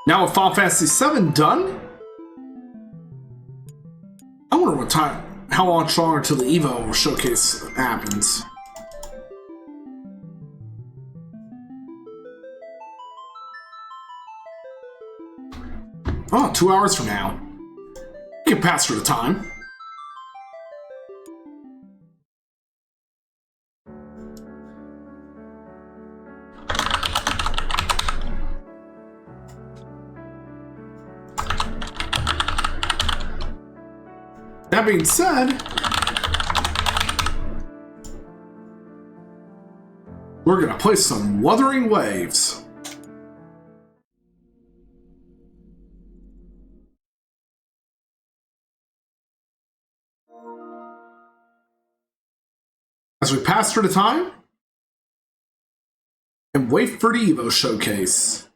Now with Final Fantasy VII done, I wonder what time, how much longer till the Evo showcase happens. Oh, 2 hours from now. You can pass through the time. That being said, we're gonna play some Wuthering Waves. As we pass through the time and wait for the Evo showcase,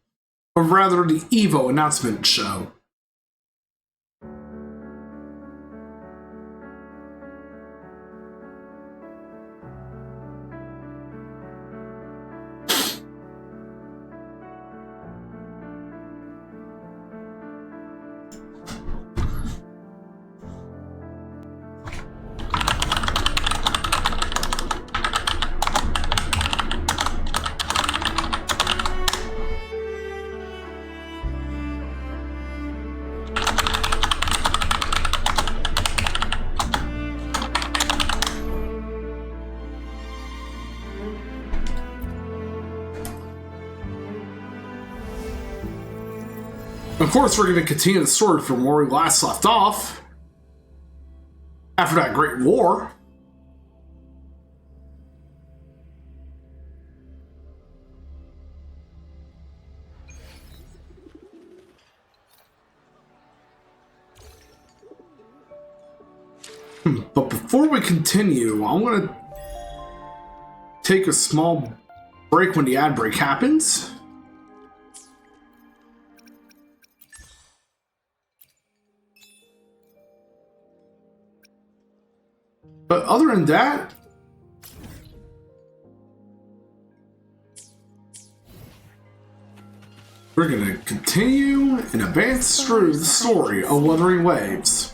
or rather the Evo announcement show. Of course, we're going to continue the story from where we last left off. After that great war. But before we continue, I'm going to take a small break when the ad break happens. But other than that, we're going to continue and advance through the story of Wuthering Waves.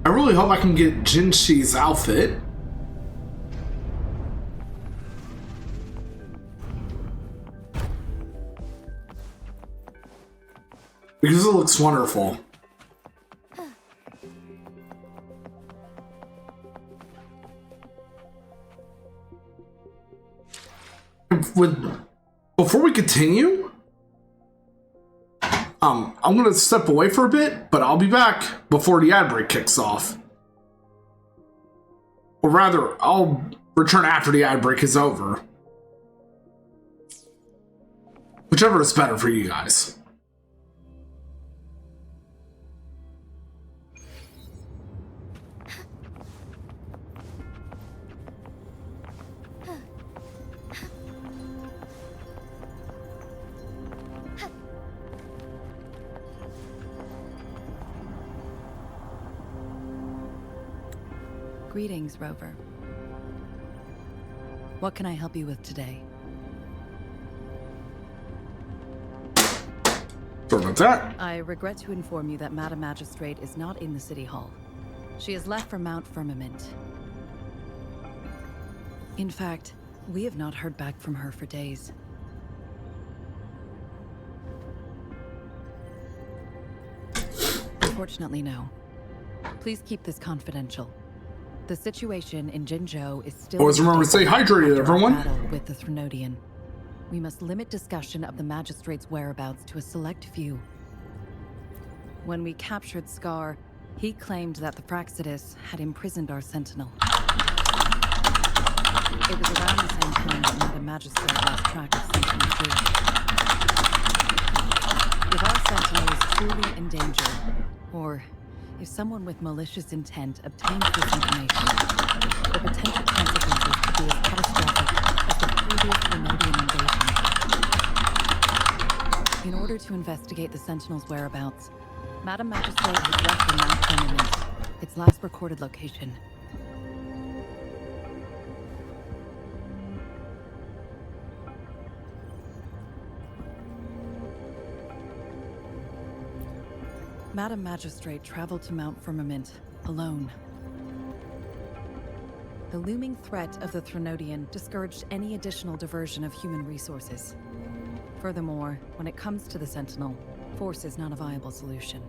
I really hope I can get Jinshi's outfit. Because it looks wonderful. Before we continue, I'm gonna step away for a bit, but I'll be back before the ad break kicks off. Or rather, I'll return after the ad break is over. Whichever is better for you guys. Greetings, Rover. What can I help you with today? Sorry about that. I regret to inform you that Madam Magistrate is not in the City Hall. She has left for Mount Firmament. In fact, we have not heard back from her for days. Unfortunately, no. Please keep this confidential. The situation in Jinzhou is still... Always remember to stay hydrated, after our everyone. battle with the Threnodian. We must limit discussion of the magistrate's whereabouts to a select few. When we captured Scar, he claimed that the Praxidus had imprisoned our sentinel. It was around the same time that Madam Magistrate lost track of Sentinel 2. If our sentinel is truly in danger, or if someone with malicious intent obtains this information, the potential consequences could be as catastrophic as the previous Grenadian invasion. In order to investigate the Sentinel's whereabouts, Madam Magistrate has left the Mount Firmament, its last recorded location. Madam Magistrate traveled to Mount Firmament alone. The looming threat of the Threnodian discouraged any additional diversion of human resources. Furthermore, when it comes to the Sentinel, force is not a viable solution.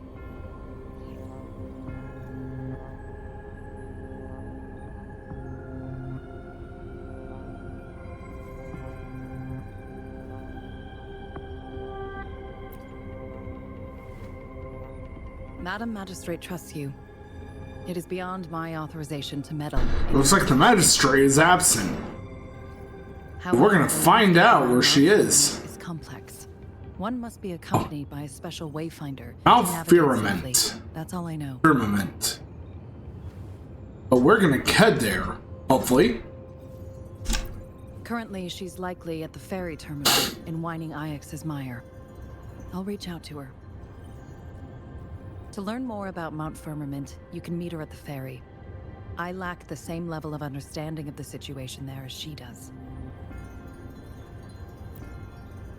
Madam Magistrate trusts you. It is beyond my authorization to meddle. Looks like the magistrate is absent. We're gonna find out where she is. It's complex. One must be accompanied by a special wayfinder. Mount to navigate Firmament. safely. That's all I know. Firmament. But we're gonna head there, hopefully. Currently, she's likely at the ferry terminal in Whining Ix's Mire. I'll reach out to her. To learn more about Mount Firmament, you can meet her at the ferry. I lack the same level of understanding of the situation there as she does.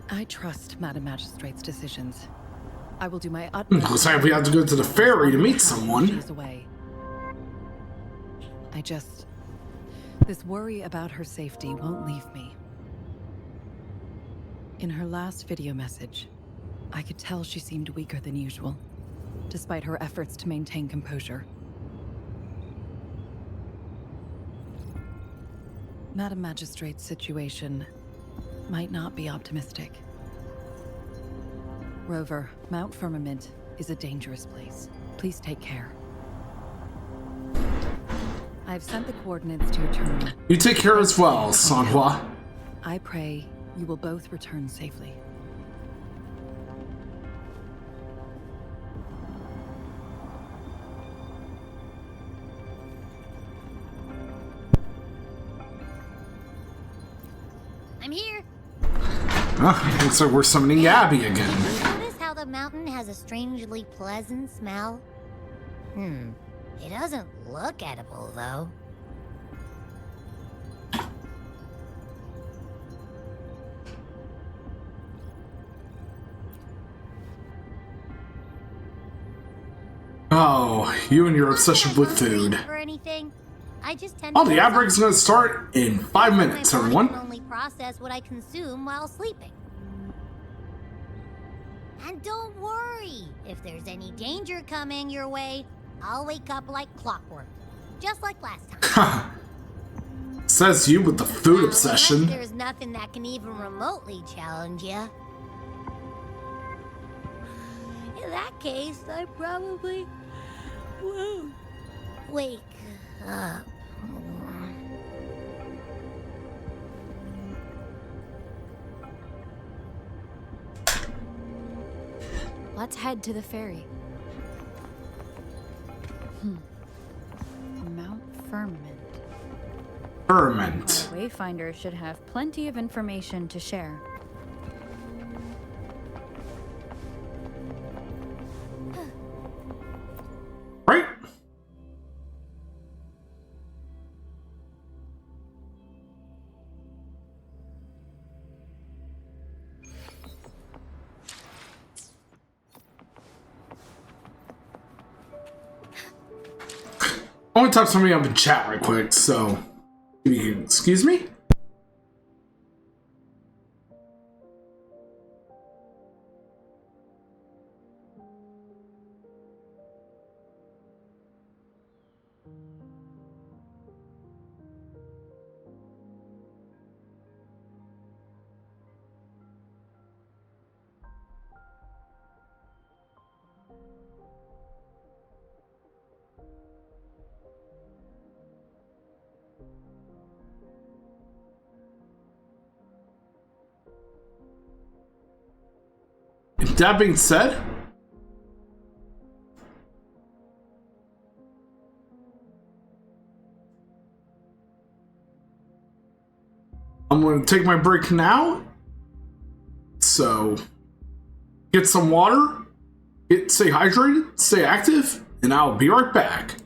I trust Madam Magistrate's decisions. I will do my utmost. Looks like we have to go to the ferry to meet someone. She's away. This worry about her safety won't leave me. In her last video message, I could tell she seemed weaker than usual, despite her efforts to maintain composure. Madam Magistrate's situation might not be optimistic. Rover, Mount Firmament is a dangerous place. Please take care. I've sent the coordinates to your terminal. You take care as well, Sanhua. I pray you will both return safely. I'm here. Looks like we're summoning Abby again. Notice how the mountain has a strangely pleasant smell? It doesn't look edible, though. Oh, you and your obsession with food. Or anything? I just tend Oh, to the outbreak's gonna start in 5 minutes, my body everyone. can only process what I consume while sleeping. And don't worry, if there's any danger coming your way, I'll wake up like clockwork, just like last time. Says you with the food Now, obsession. unless there's nothing that can even remotely challenge you. In that case, I probably won't wake up. Let's head to the ferry. Mount Firmament. Firmament. Our Wayfinder should have plenty of information to share. Right? I want to talk to somebody up in chat right quick, so excuse me? That being said, I'm going to take my break now. So, get some water, stay hydrated, stay active, and I'll be right back.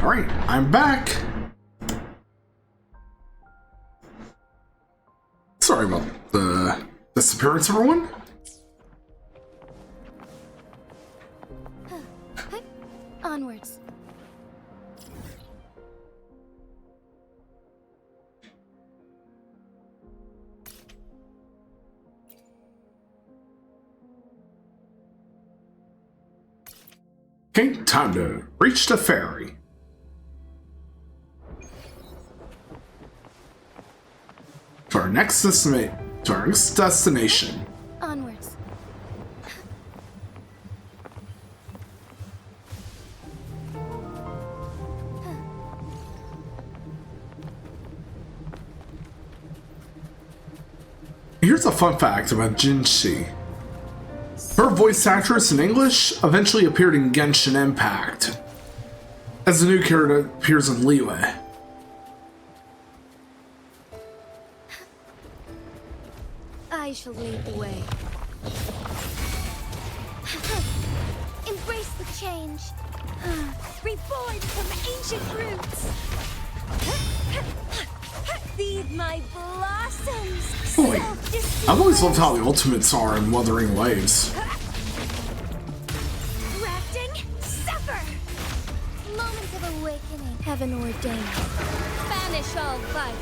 Alright, I'm back. Sorry about the disappearance, everyone. Onwards. Okay, time to reach the ferry. To our next destination. Onwards. Here's a fun fact about Jinshi. Her voice actress in English eventually appeared in Genshin Impact, as the new character appears in Liyue. I shall lead the way. Embrace the change. Reborn from ancient roots. Feed my blossoms. Boy, I've always loved how the ultimates are in Wuthering Waves. Grafting, suffer. Moments of awakening. Heaven ordained. Banish all vice.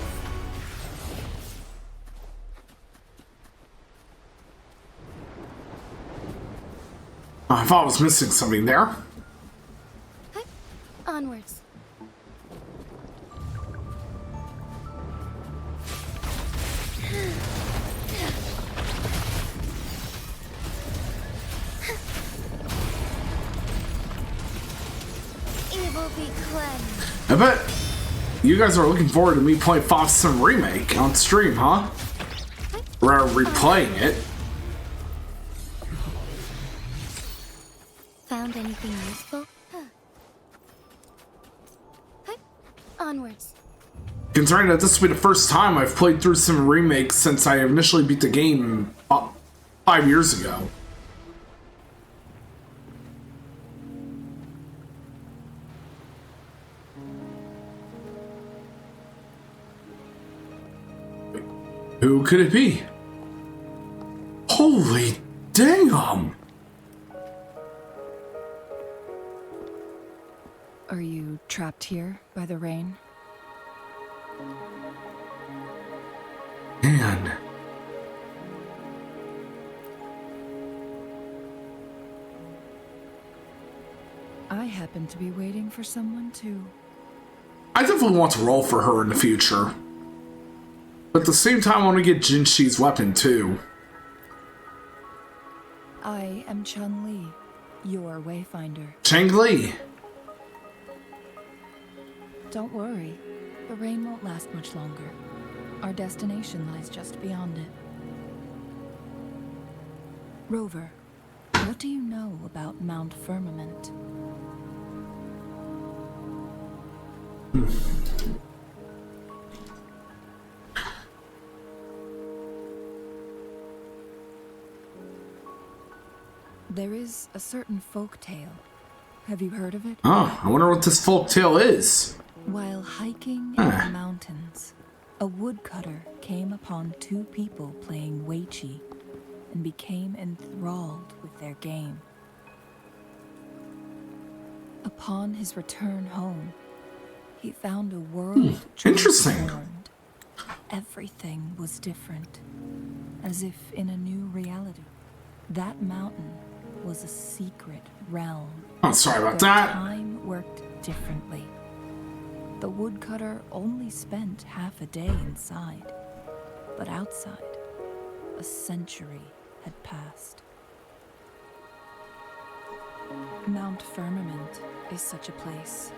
I thought I was missing something there. Onwards. Evil be cleansed. I bet you guys are looking forward to me playing Sim Remake on stream, huh? Or replaying it. Found anything useful? Onwards. Considering that this will be the first time I've played through Sim Remake since I initially beat the game 5 years ago. Who could it be? Holy damn! Are you trapped here by the rain? Man. I happen to be waiting for someone too. I definitely want to roll for her in the future. But at the same time, I want to get Jinshi's weapon too. I am Chun-Li, your wayfinder. Chang Li. Don't worry, the rain won't last much longer. Our destination lies just beyond it. Rover, what do you know about Mount Firmament? There is a certain folk tale. Have you heard of it? Oh, I wonder what this folk tale is. While hiking in the mountains, a woodcutter came upon two people playing Weiqi and became enthralled with their game. Upon his return home, he found a world Interesting. transformed. Everything was different, as if in a new reality. That mountain was a secret realm. Oh, sorry about where that. time worked differently. The woodcutter only spent half a day inside, but outside, a century had passed. Mount Firmament is such a place.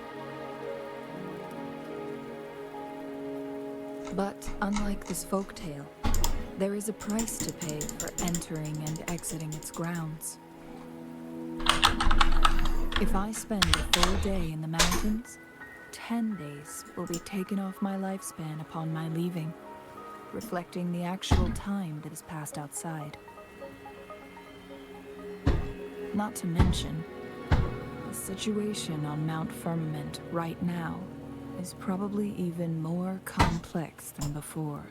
But unlike this folktale, there is a price to pay for entering and exiting its grounds. If I spend a full day in the mountains, 10 days will be taken off my lifespan upon my leaving, reflecting the actual time that is passed outside. Not to mention, the The situation on Mount Firmament right now is probably even more complex than before.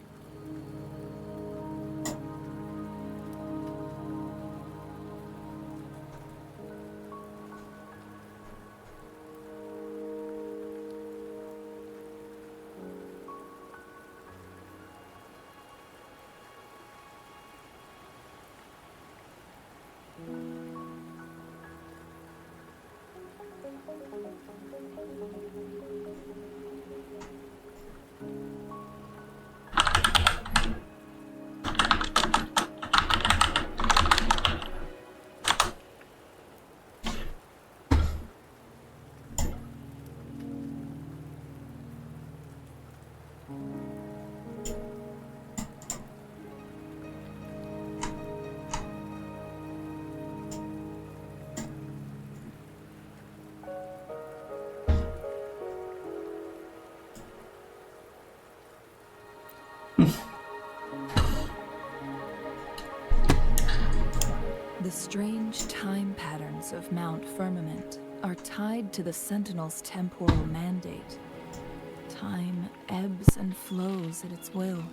The strange time patterns of Mount Firmament are tied to the Sentinel's temporal mandate. Time ebbs and flows at its will.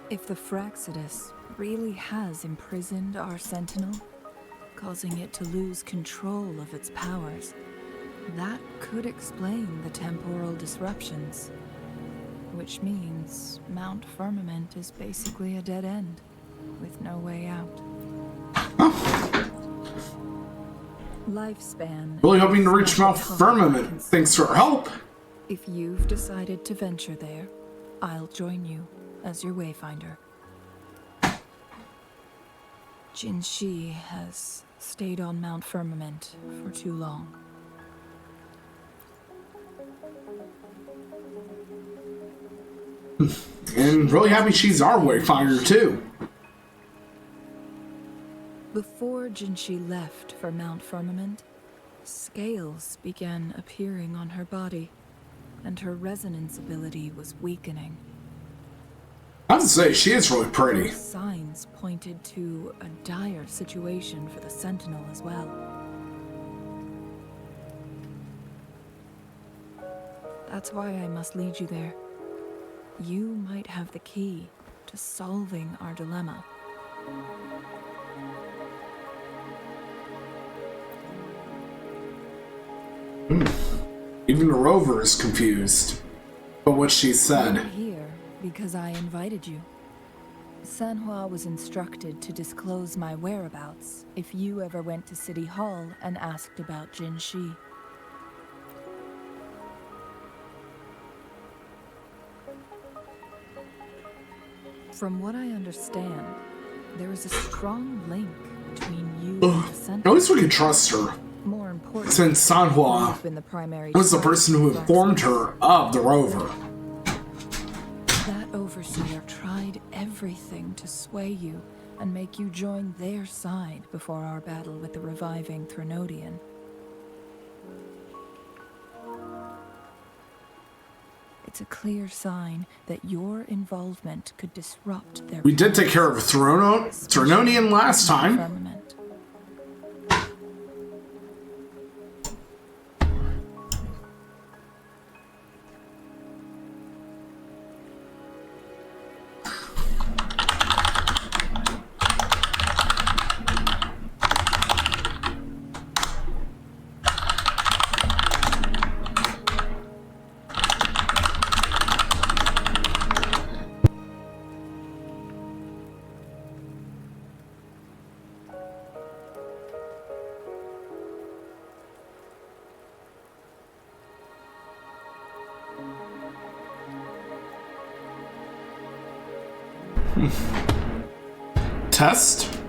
If the Fraxidus really has imprisoned our Sentinel, causing it to lose control of its powers, that could explain the temporal disruptions. Which means Mount Firmament is basically a dead end, with no way out. Lifespan. Really hoping to reach Mount Firmament. Thanks for our help. If you've decided to venture there, I'll join you as your wayfinder. Jin Shi has stayed on Mount Firmament for too long. And really happy she's our wayfinder too. Before Jinshi left for Mount Firmament, scales began appearing on her body, and her resonance ability was weakening. I have to say, she is really pretty. Those signs pointed to a dire situation for the Sentinel as well. That's why I must lead you there. You might have the key to solving our dilemma. Even the rover is confused by what she You're said. here because I invited you. Sanhua was instructed to disclose my whereabouts if you ever went to City Hall and asked about Jin Shi. From what I understand, there is a strong link between you and the At Sentinel. least we can trust her, More important, since Sanhua you've been the primary was the target person who of informed her of the rover. That overseer tried everything to sway you and make you join their side before our battle with the reviving Threnodian. It's a clear sign that your involvement could disrupt their We did take care of a Threnodian last time. firmament. Test?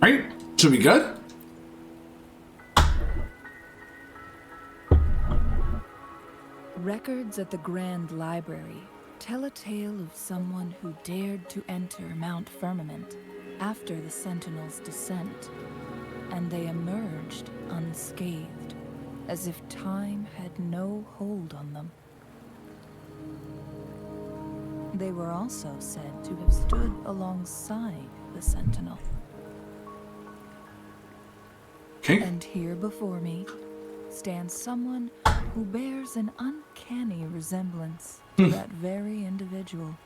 Right? Should be good? Records at the Grand Library tell a tale of someone who dared to enter Mount Firmament after the Sentinel's descent, and they emerged unscathed. as if time had no hold on them. They were also said to have stood alongside the Sentinel. Okay. And here before me stands someone who bears an uncanny resemblance to that very individual.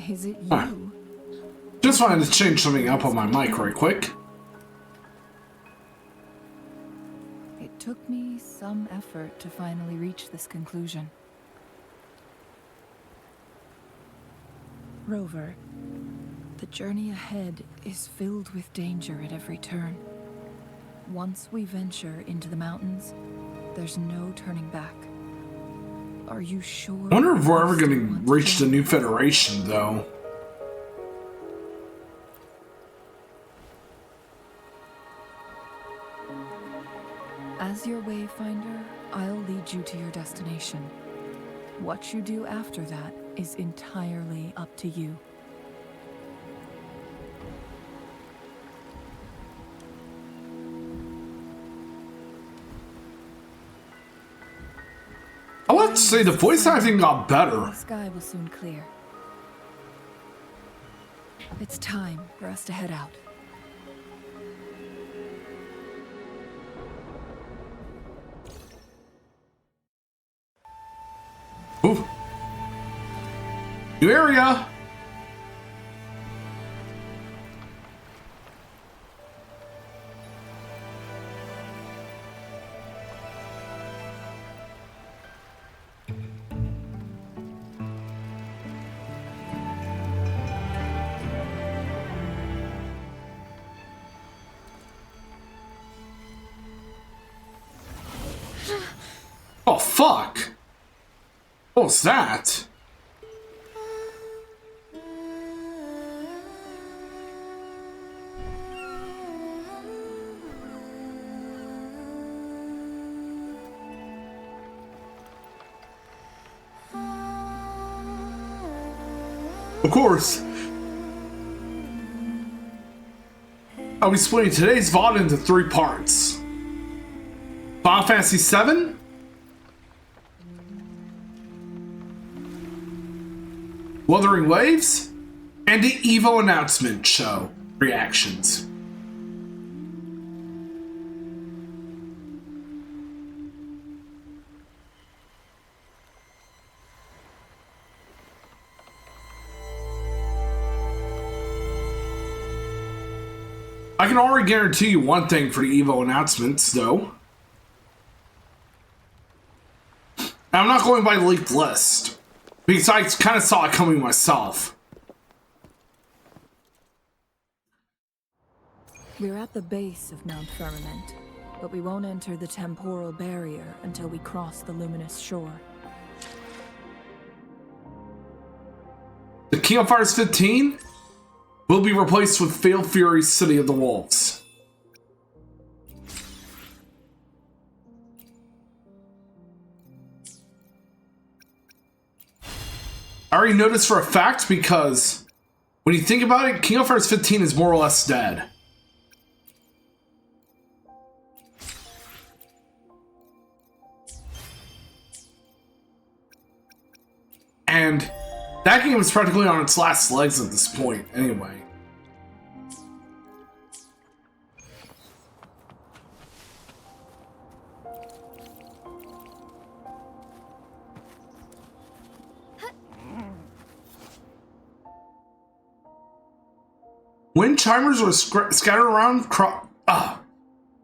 Is it you? Huh. Just wanted to change something up on my mic right quick. It took me some effort to finally reach this conclusion. Rover, the journey ahead is filled with danger at every turn. Once we venture into the mountains, there's no turning back. Are you sure? I wonder if we're ever you going want to reach the go? new Federation, though. As your wayfinder, I'll lead you to your destination. What you do after that is entirely up to you. I like to say the voice acting got better. The sky will soon clear. It's time for us to head out. Ooh. New area. Oh, fuck. What was that? Of course. I'll be splitting today's VOD into 3 parts. Final Fantasy VII, Wuthering Waves, and the EVO announcement show reactions. I can already guarantee you one thing for the EVO announcements, though. I'm not going by the leaked list, because I kind of saw it coming myself. We're at the base of Mount Firmament, but we won't enter the temporal barrier until we cross the luminous shore. The King of Fighters 15 will be replaced with Fatal Fury's City of the Wolves. I already noticed for a fact because when you think about it, King of Fighters 15 is more or less dead. And that game is practically on its last legs at this point, anyway. Wind chimers are scattered around.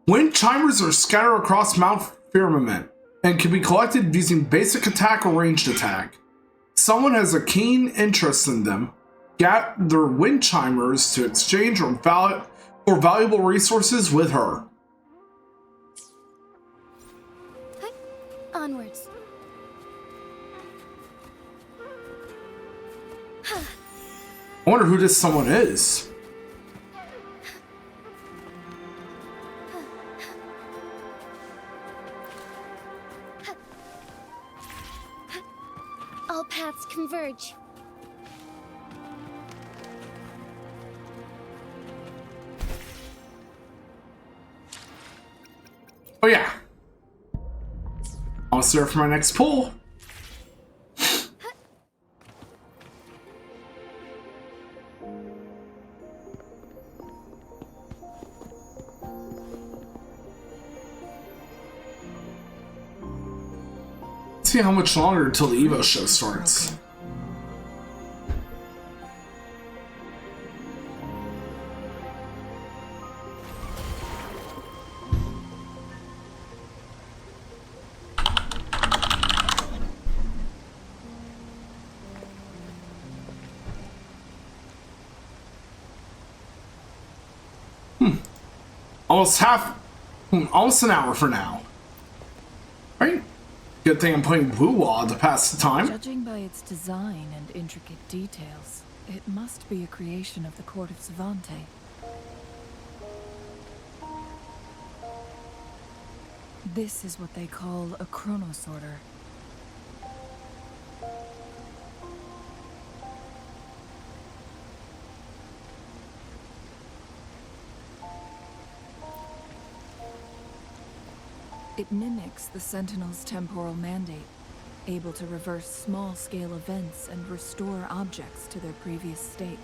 Wind chimers are scattered across Mount Firmament and can be collected using basic attack or ranged attack. Someone has a keen interest in them. Gather wind chimers to exchange or valuable resources with her. Onwards. I wonder who this someone is. All paths converge. Oh yeah. Almost there for my next pull. See how much longer until the Evo show starts. Almost an hour for now. Right? Good thing I'm playing Woo-Wah to pass the time. Judging by its design and intricate details, it must be a creation of the court of Savante. This is what they call a chronosorter. It mimics the Sentinel's temporal mandate, able to reverse small-scale events and restore objects to their previous state.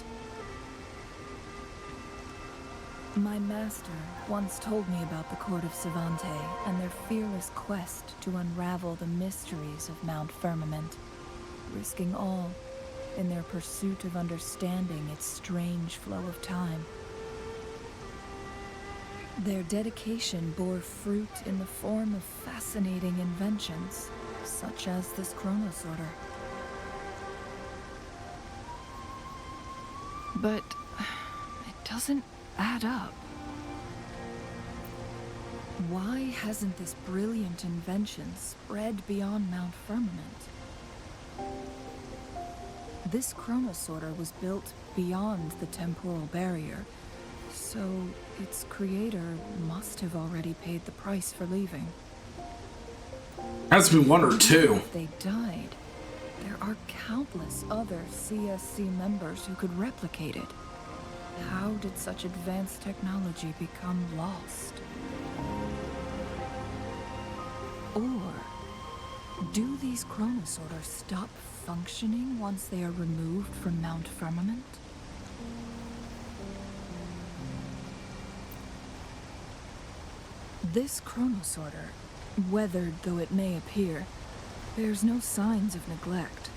My master once told me about the Court of Savante and their fearless quest to unravel the mysteries of Mount Firmament, risking all in their pursuit of understanding its strange flow of time. Their dedication bore fruit in the form of fascinating inventions, such as this chronosorter. But it doesn't add up. Why hasn't this brilliant invention spread beyond Mount Firmament? This chronosorter was built beyond the temporal barrier, so its creator must have already paid the price for leaving. Has been one or two. If they died, there are countless other CSC members who could replicate it. How did such advanced technology become lost? Or do these chronosorters stop functioning once they are removed from Mount Firmament? This chronosorter, weathered though it may appear, bears no signs of neglect.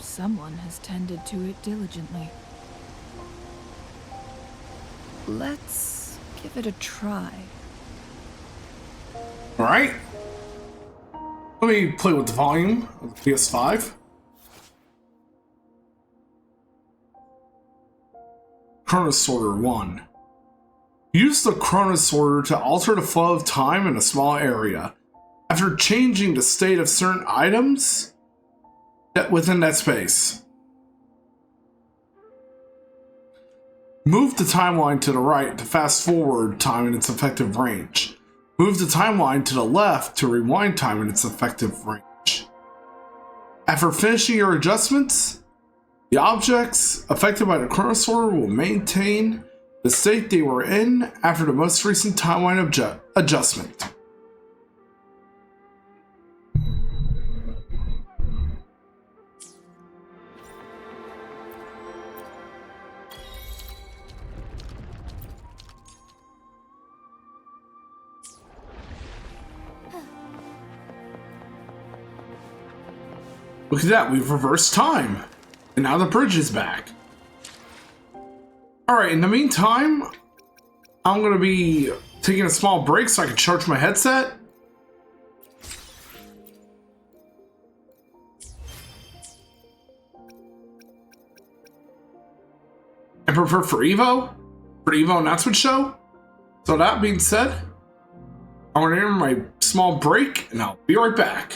Someone has tended to it diligently. Let's give it a try. Alright. Let me play with the volume of the PS5. Chronosorter 1. Use the chronosorter to alter the flow of time in a small area. After changing the state of certain items within that space. Move the timeline to the right to fast forward time in its effective range. Move the timeline to the left to rewind time in its effective range. After finishing your adjustments, the objects affected by the chronosorter will maintain the state they were in after the most recent timeline adjustment. Look at that, we've reversed time. And now the bridge is back. Alright, in the meantime, I'm going to be taking a small break so I can charge my headset. I prepare for Evo announcement show. So that being said, I'm going to enter my small break and I'll be right back.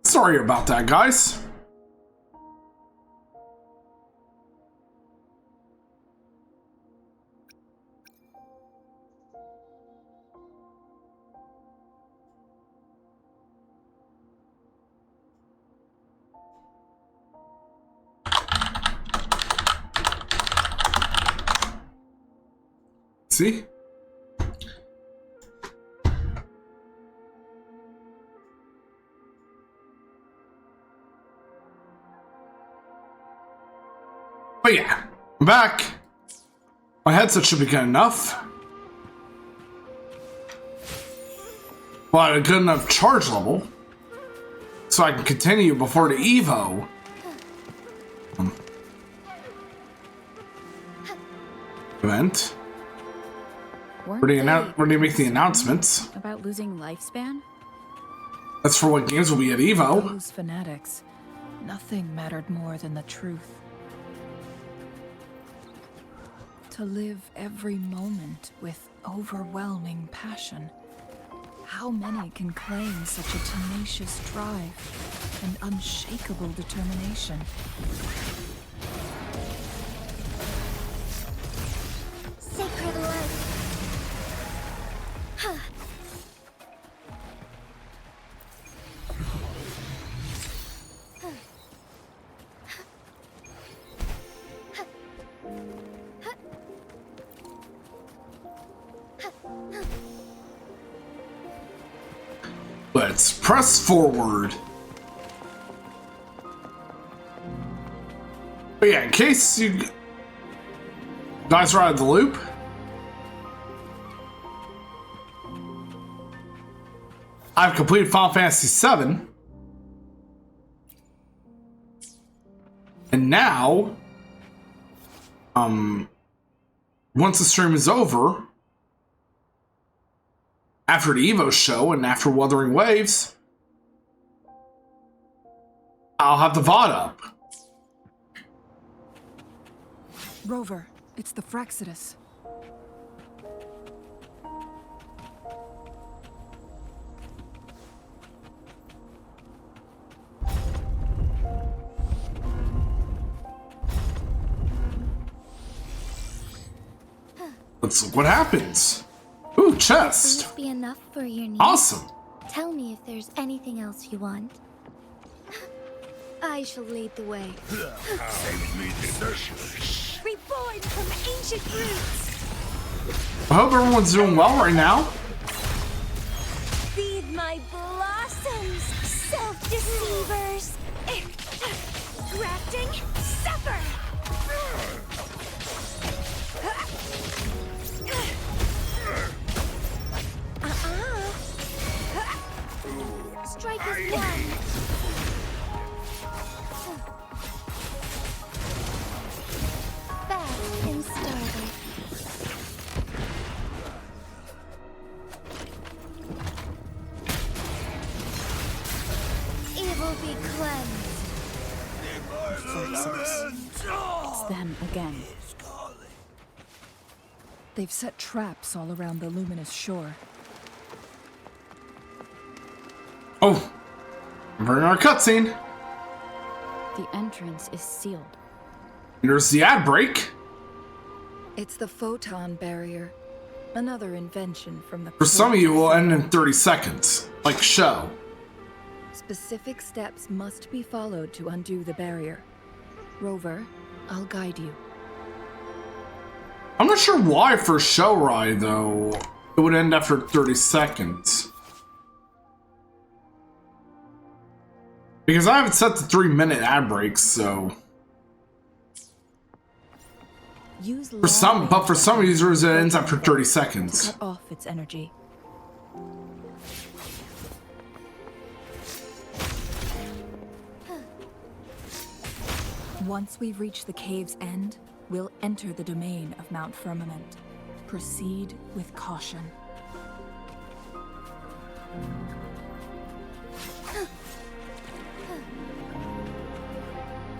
Sorry about that, guys. See? But yeah, I'm back. My headset should be good enough. Well, at a good enough charge level, so I can continue before the Evo. Event. Where do you make the announcements? About losing lifespan? That's for what games will be at Evo. Those fanatics. Nothing mattered more than the truth. To live every moment with overwhelming passion. How many can claim such a tenacious drive and unshakable determination? Sacred life. Let's press forward. But yeah, in case you guys are out of the loop, I've completed Final Fantasy VII, and now, once the stream is over, after the Evo show and after Wuthering Waves, I'll have the VOD up. Rover, it's the Frexidus. Let's look what happens. Ooh, chest. Will this be enough for your needs? Awesome. Tell me if there's anything else you want. I shall lead the way. Reborn from ancient roots. I hope everyone's doing well right now. Feed my blossoms, self-deceivers. Grafting, suffer. Strike as one. Fast and started. Evil be cleansed. It's them again. They've set traps all around the luminous shore. Oh, we're in our cutscene. The entrance is sealed. There's the ad break. It's the photon barrier. Another invention from the... For some of you, it will end in 30 seconds, like show. Specific steps must be followed to undo the barrier. Rover, I'll guide you. I'm not sure why for show ride, though, it would end after 30 seconds. Because I haven't set the 3-minute ad breaks, so... For some users, it ends after 30 seconds. Cut off its energy. Once we've reached the cave's end, we'll enter the domain of Mount Firmament. Proceed with caution.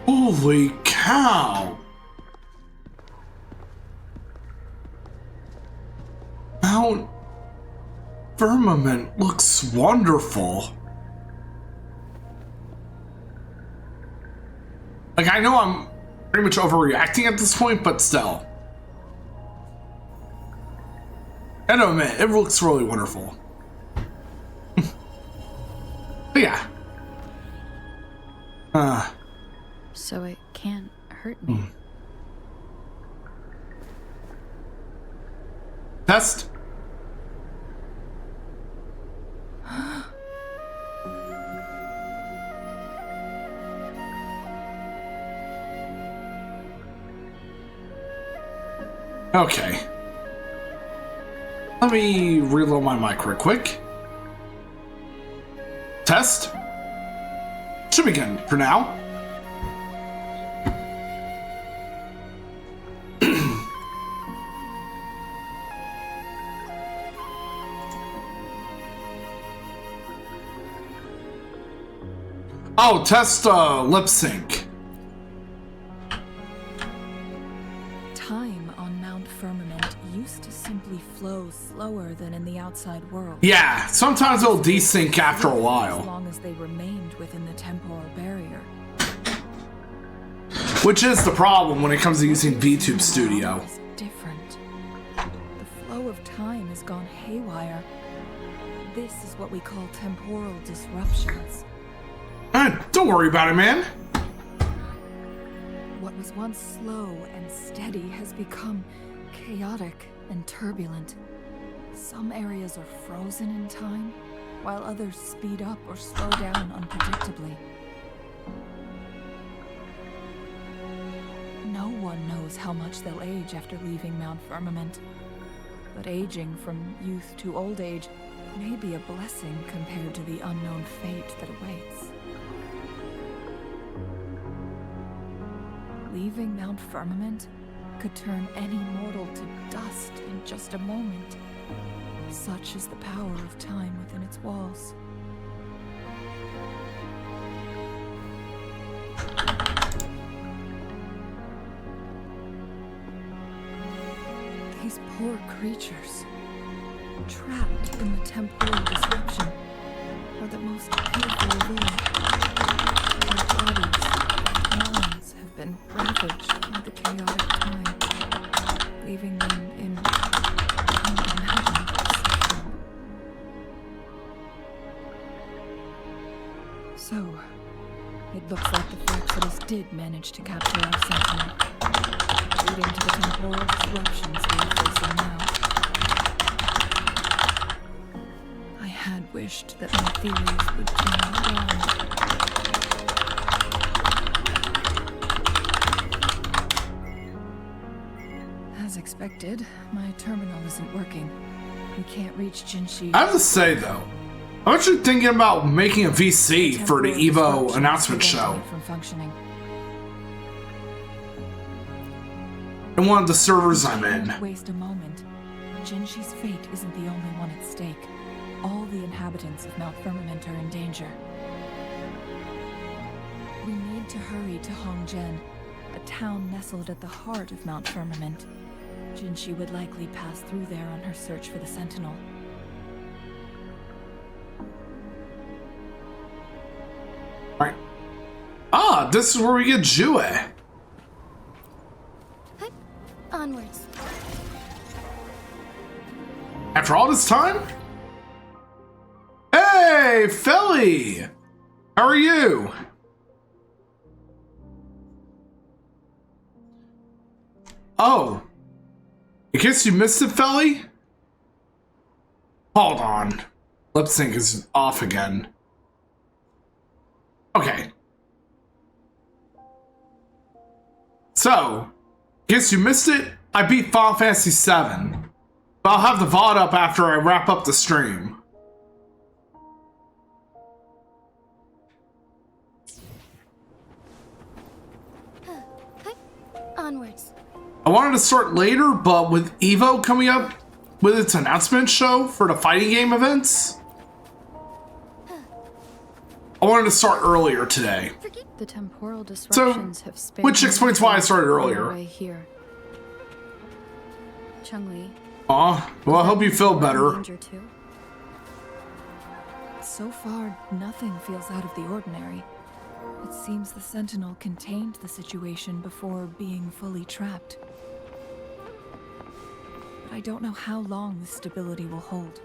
Holy cow! Mount Firmament looks wonderful. Like, I know I'm pretty much overreacting at this point, but still. I don't admit, it looks really wonderful. But yeah. So it can't hurt me. Test. Okay. Let me reload my mic real quick. Test. Should begin for now. Oh, test lip sync. Time on Mount Firmament used to simply flow slower than in the outside world. Yeah, sometimes it'll desync after a As while. long as they remained within the temporal barrier. Which is the problem when it comes to using VTube Studio. It's different. The flow of time has gone haywire. This is what we call temporal disruptions. Don't worry about it, man. What was once slow and steady has become chaotic and turbulent. Some areas are frozen in time, while others speed up or slow down unpredictably. No one knows how much they'll age after leaving Mount Firmament, but aging from youth to old age may be a blessing compared to the unknown fate that awaits. Leaving Mount Firmament could turn any mortal to dust in just a moment. Such is the power of time within its walls. These poor creatures, trapped in the temporal disruption, are the most painful of all. Their bodies, minds have been ravaged by the chaotic time, leaving them in unimaginable suffering. So, it looks like the Fraxidus did manage to capture our sentinel, leading to the temporal disruptions we are facing now. I had wished that my theories would turn around. As expected, my terminal isn't working. We can't reach Jinshi. I have to say, though, I'm actually thinking about making a VC for the EVO announcement show. From functioning. In one of the servers I'm in. Don't waste a moment. Jinshi's fate isn't the only one at stake. All the inhabitants of Mount Firmament are in danger. We need to hurry to Hongzhen, a town nestled at the heart of Mount Firmament. Jinshi would likely pass through there on her search for the Sentinel. Right. Ah, this is where we get Jue. Onwards. After all this time? Hey, Felly! How are you? Oh. In case you missed it, Felly? Hold on. Lip sync is off again. Okay. So, in case you missed it, I beat Final Fantasy VII. But I'll have the VOD up after I wrap up the stream. Onwards. I wanted to start later, but with EVO coming up with its announcement show for the fighting game events, I wanted to start earlier today. The temporal disruptions have spanned which explains why I started all the earlier. way here. Chun-Li. Aw, well, I hope you feel better. Danger too? So far, nothing feels out of the ordinary. It seems the Sentinel contained the situation before being fully trapped. But I don't know how long this stability will hold.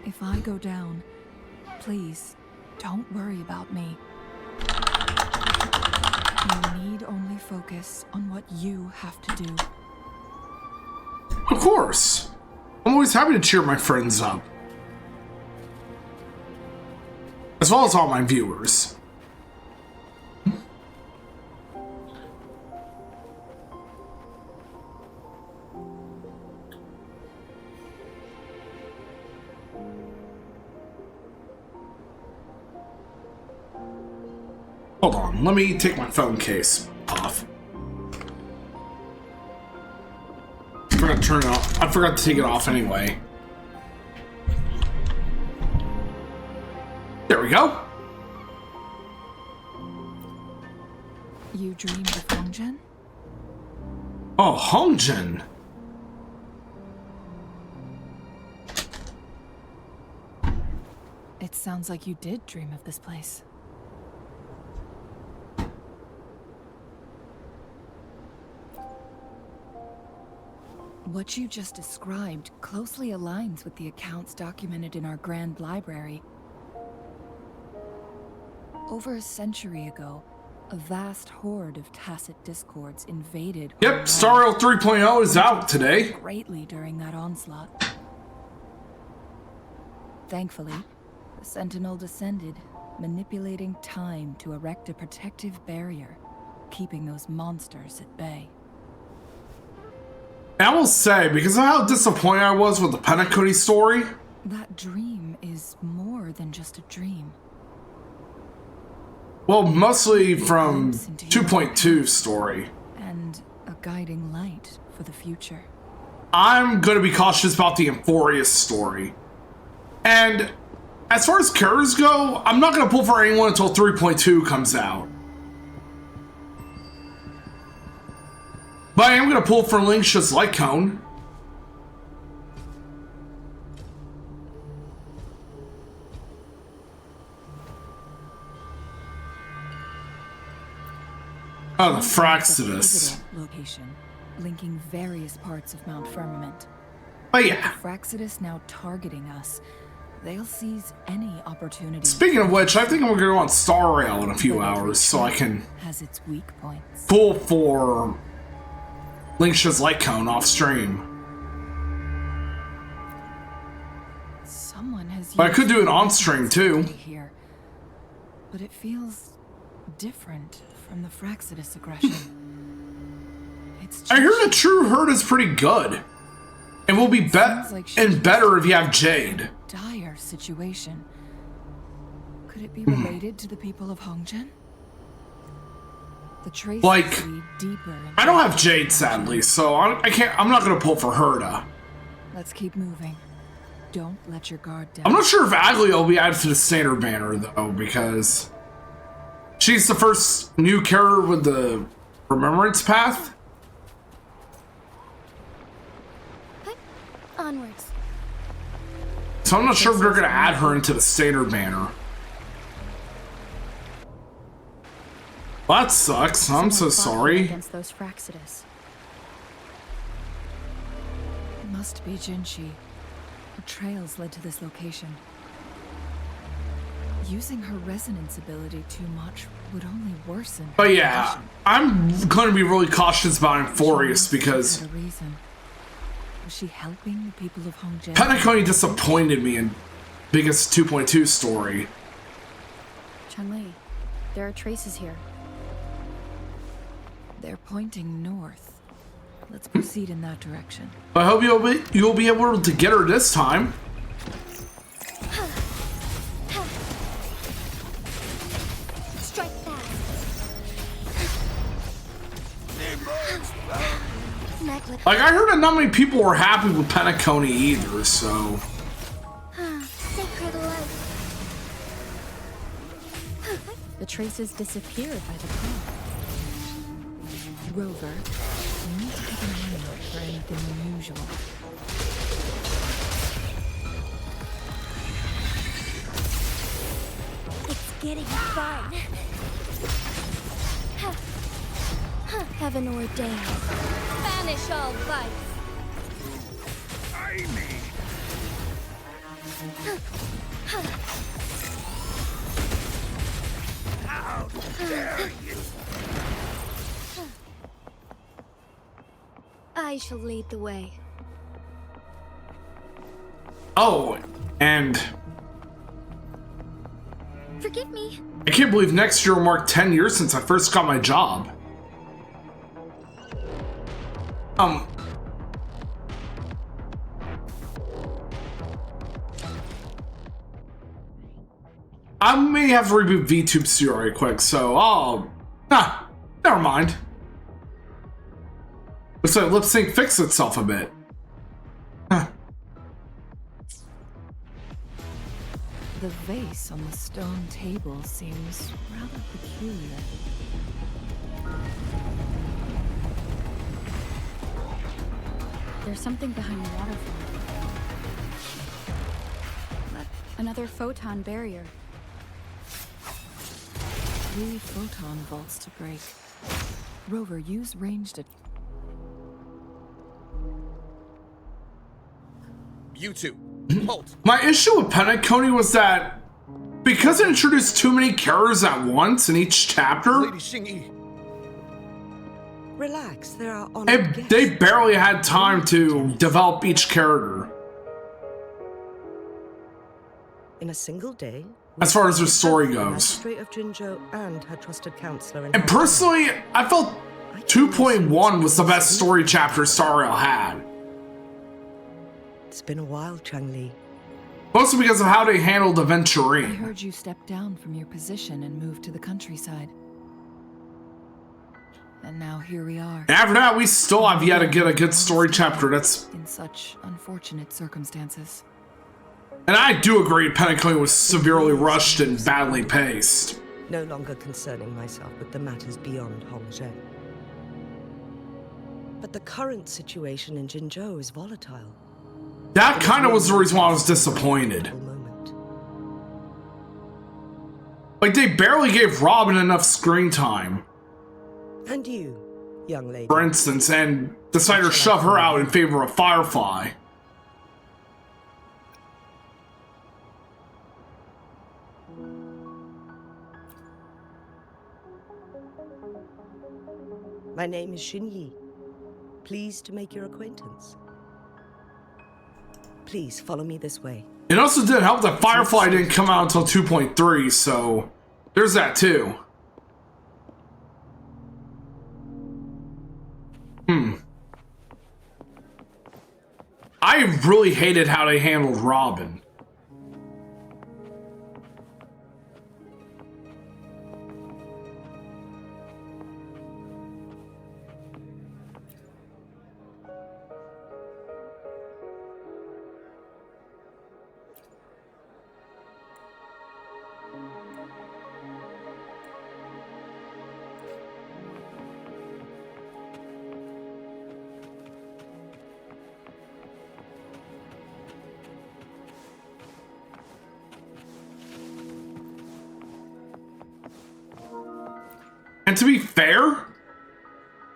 If I go down, please, don't worry about me. You need only focus on what you have to do. Of course. I'm always happy to cheer my friends up. As well as all my viewers. Hold on, let me take my phone case off. I forgot to turn it off. I forgot to take it off anyway. There we go. You dreamed of Hongzhen? Oh, Hongzhen. It sounds like you did dream of this place. What you just described closely aligns with the accounts documented in our Grand Library. Over a century ago, a vast horde of tacit discords invaded. Yep, Star 3.0 is out today. Greatly during that onslaught. Thankfully, the Sentinel descended, manipulating time to erect a protective barrier, keeping those monsters at bay. I will say, because of how disappointed I was with the Penacony story, That dream is more than just a dream. well, mostly from 2.2 story, And a guiding light for the future. I'm going to be cautious about the Euphorius story. And as far as characters go, I'm not going to pull for anyone until 3.2 comes out. But I am going to pull for Link's just like Cone. Oh, the Fraxidus. Location, linking various parts of Mount Firmament. Oh yeah. Fraxidus now targeting us. They'll seize any opportunity. Speaking of which, I think I'm going to go on Star Rail in a few hours so I can has its weak points. pull for Link's just like Cone off stream. Someone has. But I could do it on used stream too. Here, but it feels different from the Fraxidus aggression. It's I hear the just True Herd is pretty good. And will be Sounds like she's and better if you have Jade. dire situation. Could it be related to the people of Hongzhen? The traces Like, lead deeper into I don't have Jade, sadly, so I can't. I'm not gonna pull for Herda. Let's keep moving. Don't let your guard down. I'm not sure if Aglia will be added to the standard banner though, because she's the first new character with the Remembrance Path. Onwards. So I'm not sure if they're gonna add her into the standard banner. Well, that sucks. I'm so sorry. Against those Fraxidus. It must be Jinshi. Her trails led to this location. Using her resonance ability too much would only worsen her But yeah, condition. I'm gonna be really cautious about Euphorius She because had a reason. Was she helping the people of Hongzhen? Penacony disappointed me in biggest 2.2 story. Chun-Li, there are traces here. They're pointing north. Let's proceed in that direction. I hope you'll be able to get her this time. Strike fast. Necklace. Like, I heard that not many people were happy with Penacony either, so... Sacred light. The traces disappeared by the call. Rover, we need to keep an eye out for anything unusual. It's getting fun. Heaven ordained. Banish all vice. How dare you! I shall lead the way. Oh, and Forgive me. I can't believe next year will mark 10 years since I first got my job. I may have to reboot VTube Studio right quick, so never mind. Looks like lip sync fixed itself a bit. Huh. The vase on the stone table seems rather peculiar. There's something behind the waterfall. Another photon barrier. 3 photon vaults to break. Rover, use ranged. You two, halt! My issue with Penacony was that because it introduced too many characters at once in each chapter, Lady Xingyi. Relax, there are honored guests. they barely had time to develop each character. In a single day, As far as their story the goes. magistrate of Jinzhou and her trusted counselor. And personally, I felt 2.1 was the best story chapter Star Rail had. It's been a while, Changli. Mostly because of how they handled I Aventurine. heard you step down from your position and move to the countryside. And now here we are. And after that, we still have yet to get a good story chapter that's... In such unfortunate circumstances. And I do agree Penacony was severely rushed and badly paced. No longer concerning myself with the matters beyond Hongzhen. But the current situation in Jinzhou is volatile. That kind of was the reason why I was disappointed. Moment. Like, they barely gave Robin enough screen time, And you, young lady. for instance, and decided to shove her out in favor of Firefly. My name is Xinyi. Pleased to make your acquaintance. Please follow me this way. It also did help that Firefly didn't come out until 2.3, so there's that too. I really hated how they handled Robin. And to be fair,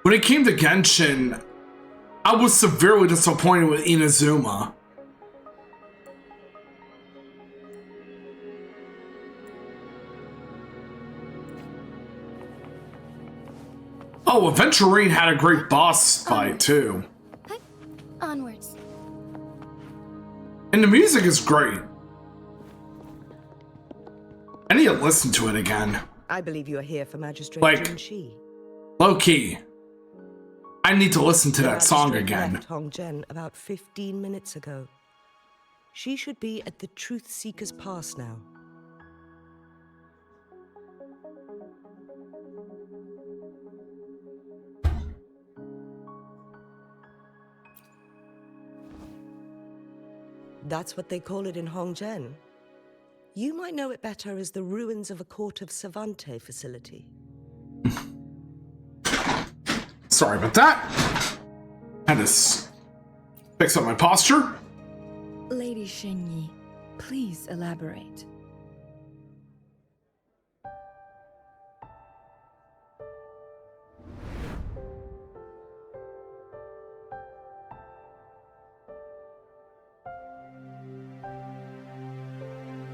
when it came to Genshin, I was severely disappointed with Inazuma. Oh, Aventurine had a great boss fight too. Onwards. And the music is great. I need to listen to it again. I believe you are here for Magistrate Like- Jin Shi. Low key. I need to listen to The that song magistrate again. left Hongzhen about 15 minutes ago. She should be at the Truth Seeker's Pass now. That's what they call it in Hongzhen. You might know it better as the ruins of a Court of Savante facility. Sorry about that. Had to fix up my posture. Lady Xingyi, please elaborate.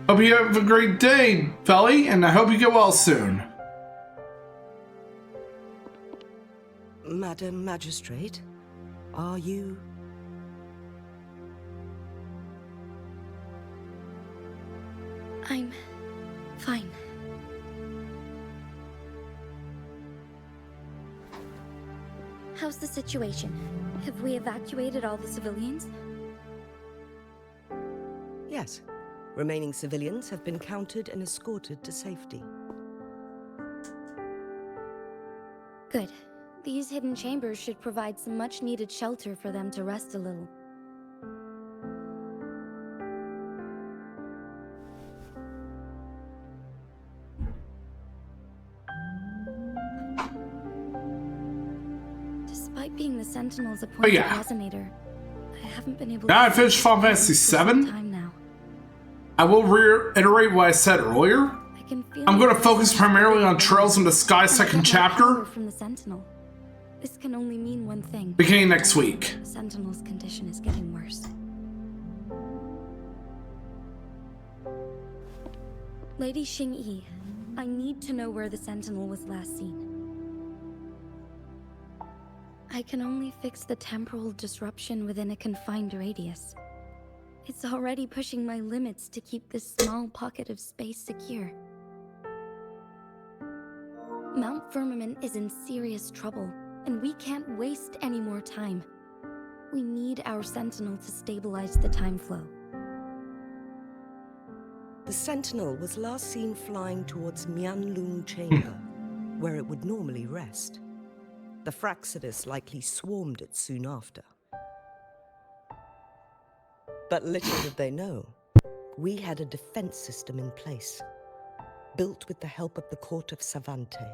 Hope you have a great day, Felly, and I hope you get well soon. Madam Magistrate, are you... I'm fine. How's the situation? Have we evacuated all the civilians? Yes. Remaining civilians have been counted and escorted to safety. Good. These hidden chambers should provide some much-needed shelter for them to rest a little. Despite being the Sentinel's appointed resonator, I haven't been able now to... I finished Final Fantasy VII. I will reiterate what I said earlier. I'm going to focus primarily on Trails in the Sky second chapter. From the Sentinel. This can only mean one thing. Beginning next week. The Sentinel's condition is getting worse. Lady Xingyi, I need to know where the Sentinel was last seen. I can only fix the temporal disruption within a confined radius. It's already pushing my limits to keep this small pocket of space secure. Mount Firmament is in serious trouble, and we can't waste any more time. We need our Sentinel to stabilize the time flow. The Sentinel was last seen flying towards Mianlung Chamber, where it would normally rest. The Fraxidus likely swarmed it soon after. But little did they know, we had a defense system in place, built with the help of the court of Savante.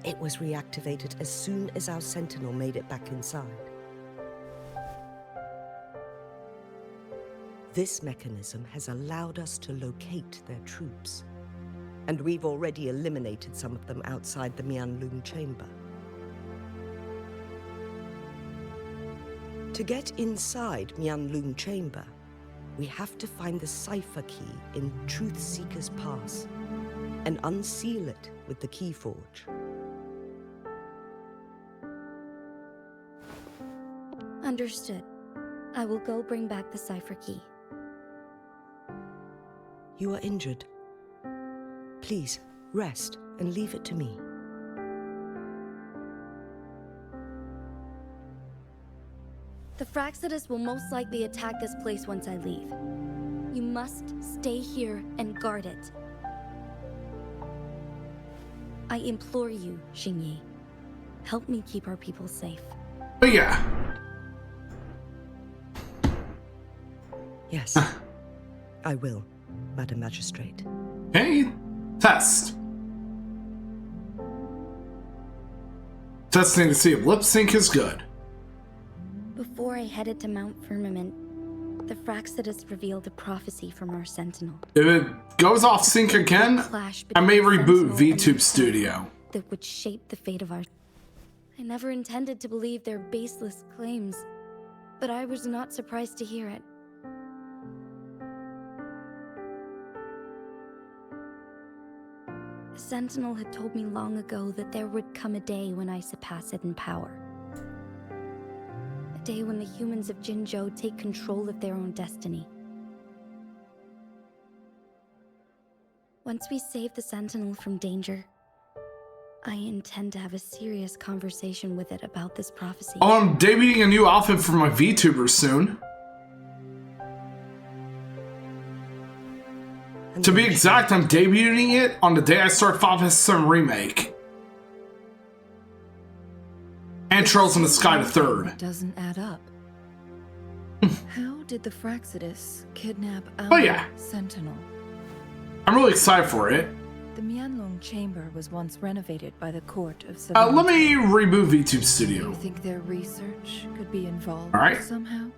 It was reactivated as soon as our Sentinel made it back inside. This mechanism has allowed us to locate their troops, and we've already eliminated some of them outside the Mianlung Chamber. To get inside Mianlung Chamber, we have to find the cipher key in Truth Seeker's Pass and unseal it with the Keyforge. Understood. I will go bring back the cipher key. You are injured. Please, rest and leave it to me. The Fraxidus will most likely attack this place once I leave. You must stay here and guard it. I implore you, Xingyi. Help me keep our people safe. But yeah. Yes, I will, Madam Magistrate. Okay, test. Testing to see if lip sync is good. Before I headed to Mount Firmament, the Fraxidus revealed a prophecy from our Sentinel. If it goes off sync again, I may reboot VTube Studio. That would shape the fate of our... I never intended to believe their baseless claims, but I was not surprised to hear it. The Sentinel had told me long ago that there would come a day when I surpass it in power. A day when the humans of Jinzhou take control of their own destiny. Once we save the Sentinel from danger, I intend to have a serious conversation with it about this prophecy. Oh, I'm debuting a new outfit for my VTubers soon. To be exact, I'm debuting it on the day I start Final Fantasy VII Remake. And Trails in the Sky the Third. It doesn't add up. How did the Fraxidus kidnap Oh our yeah, Sentinel? I'm really excited for it. The Mianlong Chamber was once renovated by the court of Savante. Let me reboot VTube Do Studio. you think their research could be involved Alright. somehow?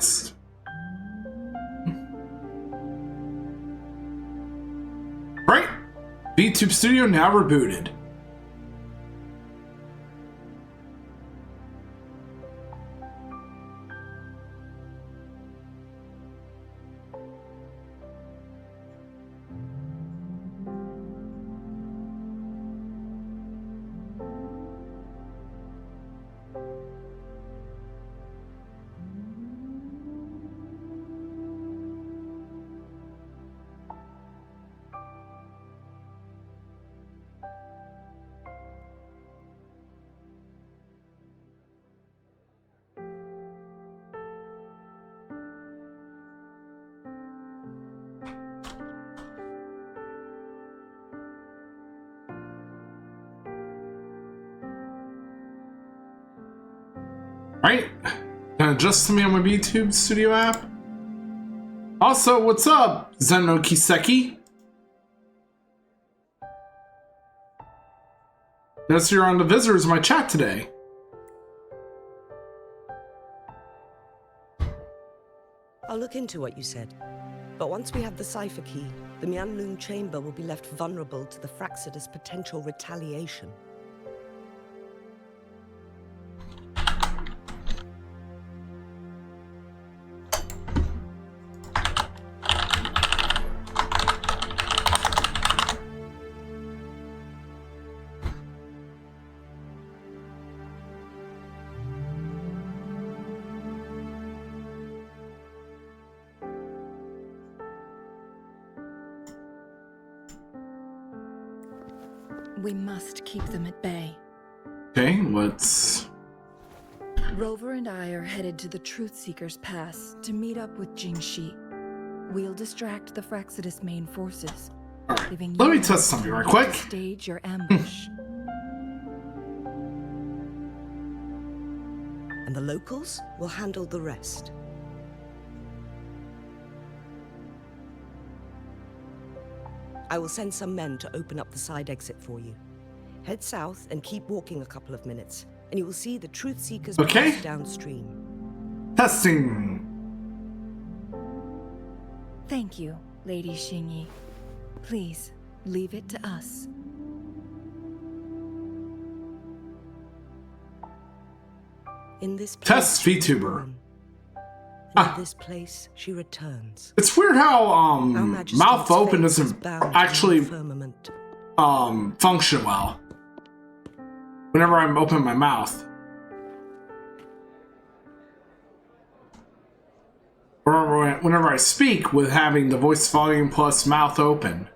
test. Right. VTube Studio now rebooted. Right? Just me on my VTube Studio app. Also, what's up, Zeno Kiseki? Notice you're on the visitors in my chat today. I'll look into what you said. But once we have the cipher key, the Mianlun chamber will be left vulnerable to the Fraxidus' potential retaliation. We must keep them at bay. Okay, let's... Rover and I are headed to the Truth Seeker's Pass to meet up with Jingxi. We'll distract the Fraxidus main forces. Alright, let me test something right quick. Stage your ambush. And the locals will handle the rest. I will send some men to open up the side exit for you. Head south and keep walking a couple of minutes, and you will see the Truth Seekers pass downstream. Testing. Thank you, Lady Xingyi. Please, leave it to us. In this place, Test VTuber. In this place, she returns. It's weird how Our Majesty's mouth open face is doesn't bound in actually the firmament. function well whenever I'm opening my mouth. Or whenever I speak with having the voice volume plus mouth open.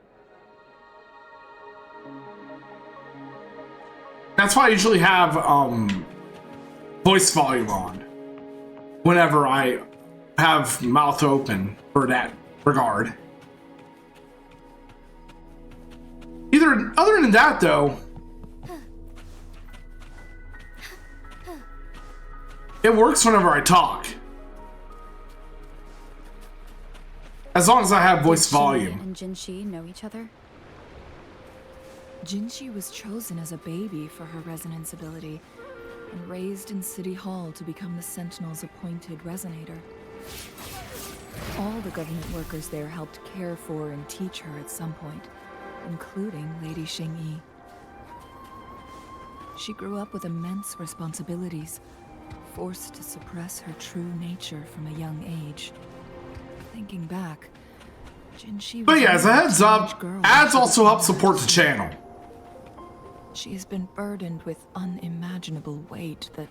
That's why I usually have voice volume on whenever I have mouth open for that regard. Other than that, though, it works whenever I talk. As long as I have voice volume. And Jinxi know each other? Jinxi was chosen as a baby for her resonance ability and raised in City Hall to become the Sentinel's appointed resonator. All the government workers there helped care for and teach her at some point, including Lady Xingyi. She grew up with immense responsibilities, forced to suppress her true nature from a young age. Thinking back, Jinxi was But yeah, as a heads up, teenage girl ads when she also became help support the a channel. She has been burdened with unimaginable weight that...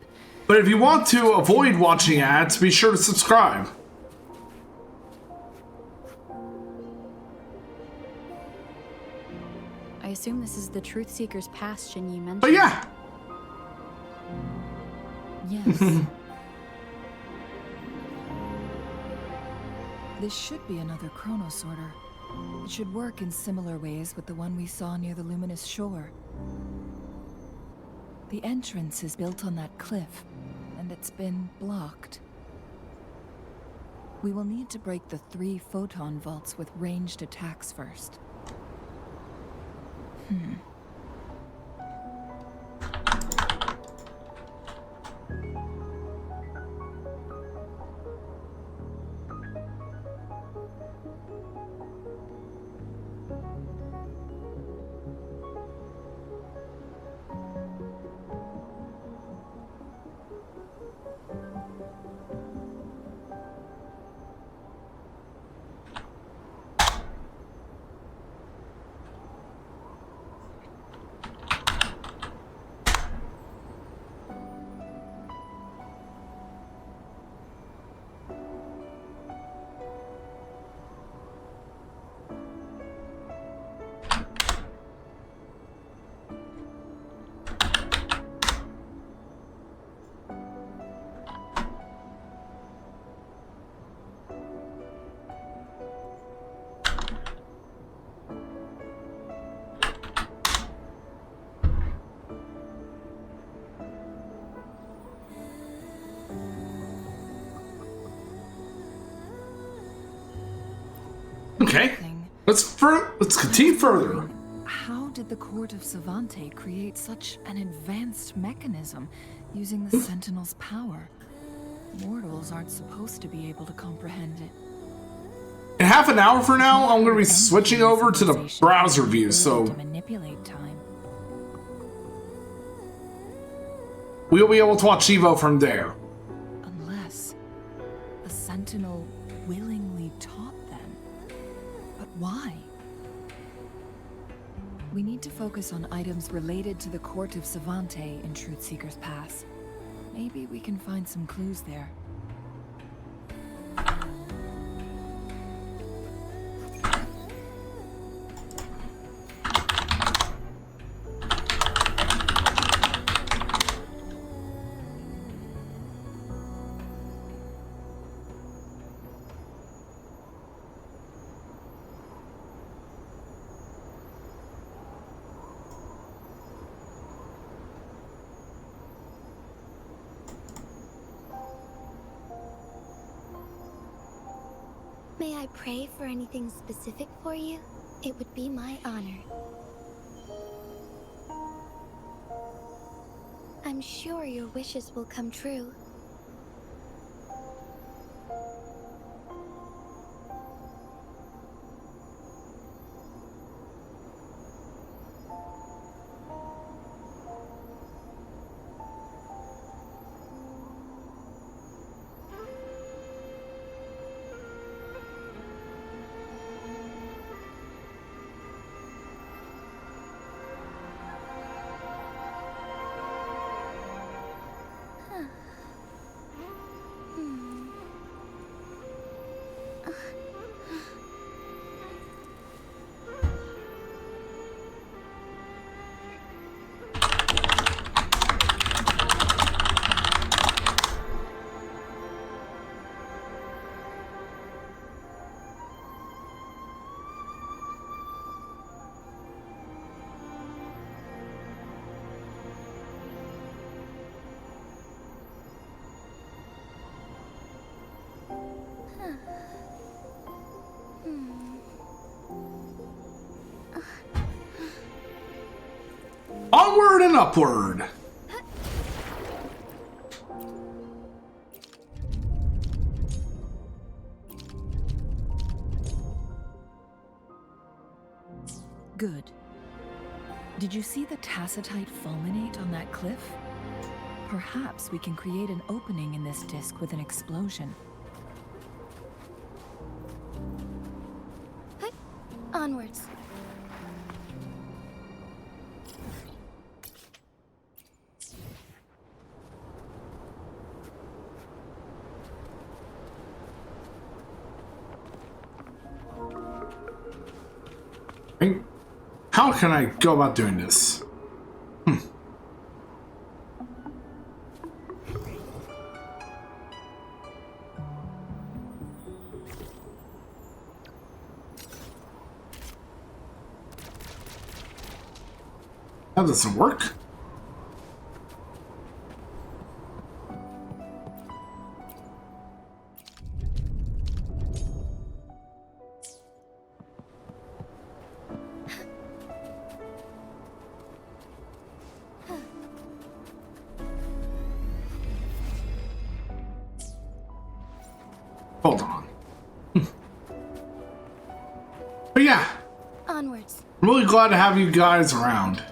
But if you want to avoid watching ads, be sure to subscribe. I assume this is the Truth Seeker's Pass Xingyi mentioned. But yeah, Yes. This should be another chronosorter. It should work in similar ways with the one we saw near the luminous shore. The entrance is built on that cliff, and it's been blocked. We will need to break the 3 photon vaults with ranged attacks first. Okay. Let's continue further. How did the Court of Savante create such an advanced mechanism using the Sentinel's power? Mortals aren't supposed to be able to comprehend it. In half an hour from now, I'm going to be switching over to the browser view, so to manipulate time. we'll be able to watch Evo from there. Unless the Sentinel willingly taught them. But why? We need to focus on items related to the Court of Savante in Truthseeker's Pass. Maybe we can find some clues there. May I pray for anything specific for you? It would be my honor. I'm sure your wishes will come true. Onward and upward. Good. Did you see the tacitite fulminate on that cliff? Perhaps we can create an opening in this disk with an explosion. Onwards. How can I go about doing this? That doesn't work. Hold on. But yeah, Onwards. really glad to have you guys around.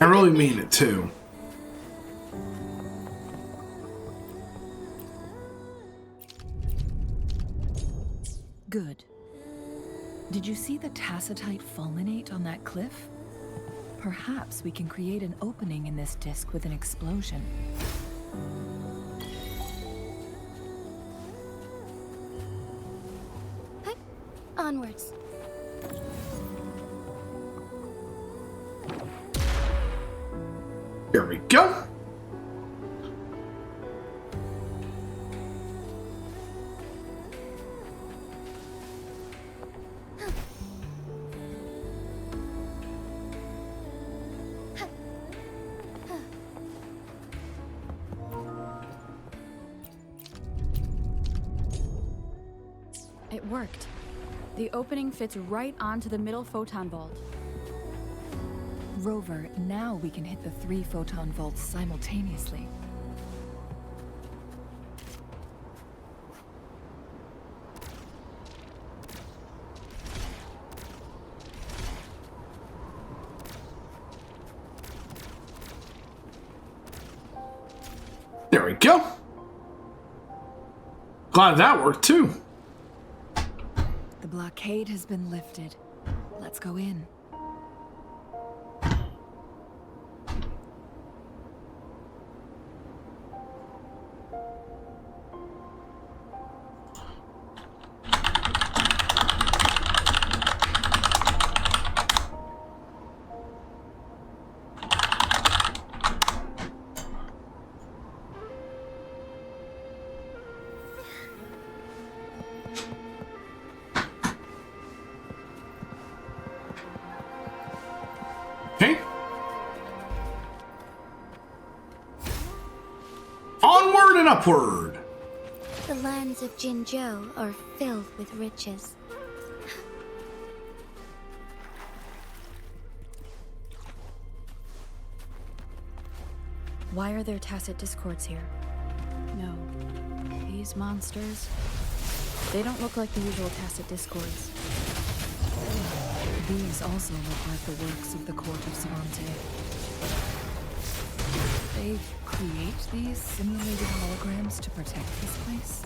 I really mean it too. Good. Did you see the tacitite fulminate on that cliff? Perhaps we can create an opening in this disk with an explosion. Onwards. Here we go. It worked. The opening fits right onto the middle photon vault. Rover, now we can hit the 3 photon vaults simultaneously. There we go. Glad that worked too. The blockade has been lifted. Let's go in. Okay. Onward and upward. The lands of Jinzhou are filled with riches. Why are there tacit discords here? No. These monsters... They don't look like the usual tacit discords. These also look like the works of the court of Savante. They create these simulated holograms to protect this place?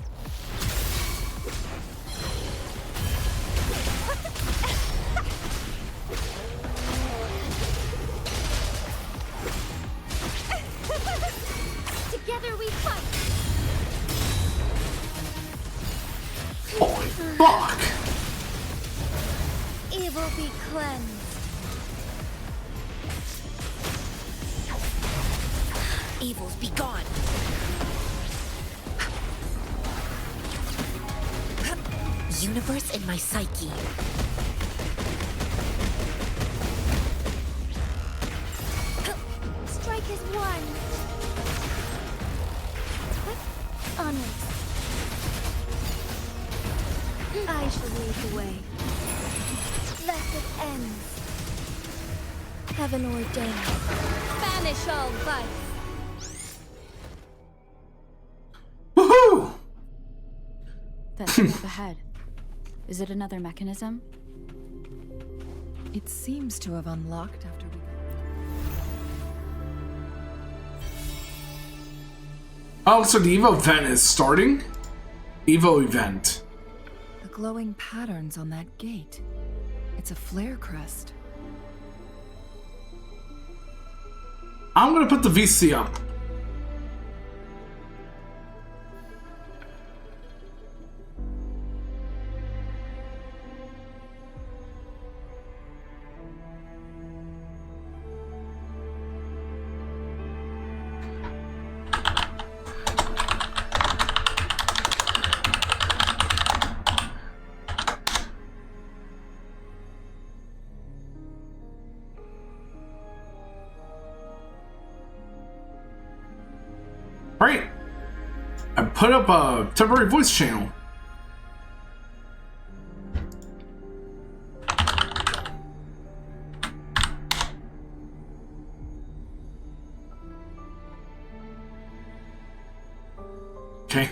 Together we fight! Holy fuck. Evil be cleansed. Evils be gone. Universe in my psyche. Strike as one. Onwards. I shall lead the way. Let it end. Heaven ordained. Banish all vice. Woohoo! That thing up ahead. Is it another mechanism? It seems to have unlocked after we... Oh, so the Evo event is starting? Evo event. The glowing patterns on that gate. It's a flare crest. I'm gonna put the VC up. Right. I put up a temporary voice channel. Okay.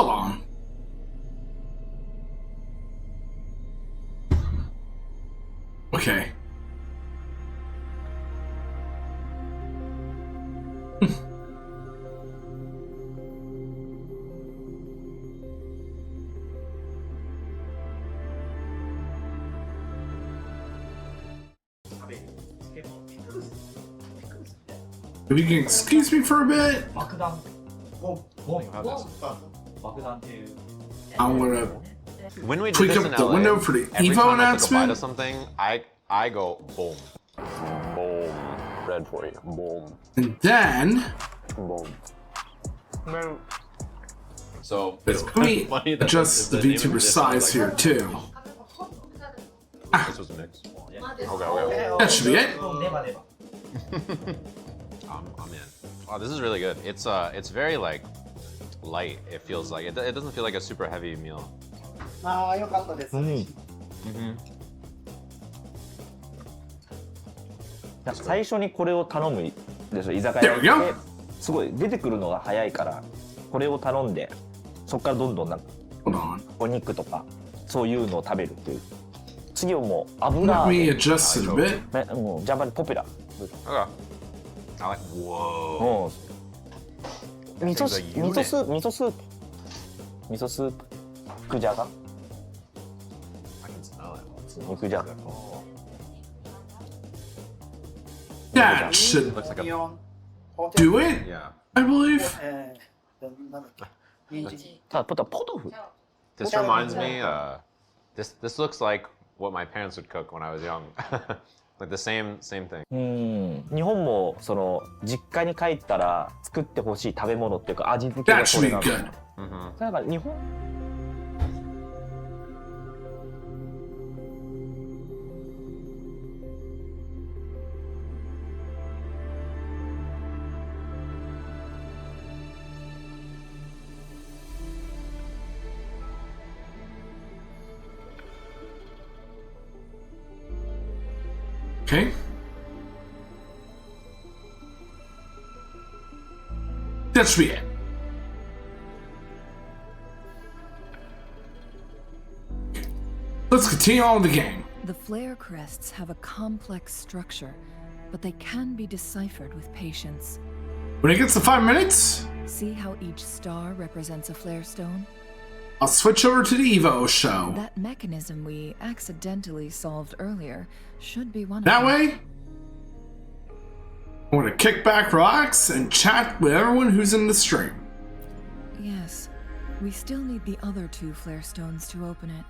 Hold on. Okay. If you can excuse me for a bit, I'm gonna When we did tweak this up in the LA, window for the every Evo time I took a bite announcement. of something, I go boom, boom, red for you, boom, And then, boom. So let me funny that adjust the name of VTuber dish is size like- here too. This was a mix. Okay. That should be it. I'm in. Wow, this is really good. It's very like light. It feels like it doesn't feel like a super heavy meal. ああ、よかったです。最初にこれを頼むでしょ、居酒屋 There we go. 行ってすごい出てくるのが早いからこれを頼んでそこからどんどんなんか Hold on. お肉とかそういうのを食べるっていう次はもう油 Let 揚 me げ adjust it a bit. もうジャパンポピュラー Okay. I like. Whoa. うん味噌スープ味噌スープ肉じゃが I can smell it. 肉じゃが That should Looks like a 4 do it, yeah. I believe. なんだっけ人参ただポトフ This reminds me. This looks like what my parents would cook when I was young. Like the same thing. 日本もその実家に帰ったら作ってほしい食べ物っていうか味付け That がそ should れ be なの good. なんか日本 Okay. That should be it. Let's continue on with the game. The flare crests have a complex structure, but they can be deciphered with patience. When it gets to 5 minutes, See how each star represents a flare stone? I'll switch over to the Evo show. That mechanism we accidentally solved earlier should be one That of them. way, I'm gonna kick back, relax, and chat with everyone who's in the stream. Yes. We still need the other 2 flare stones to open it.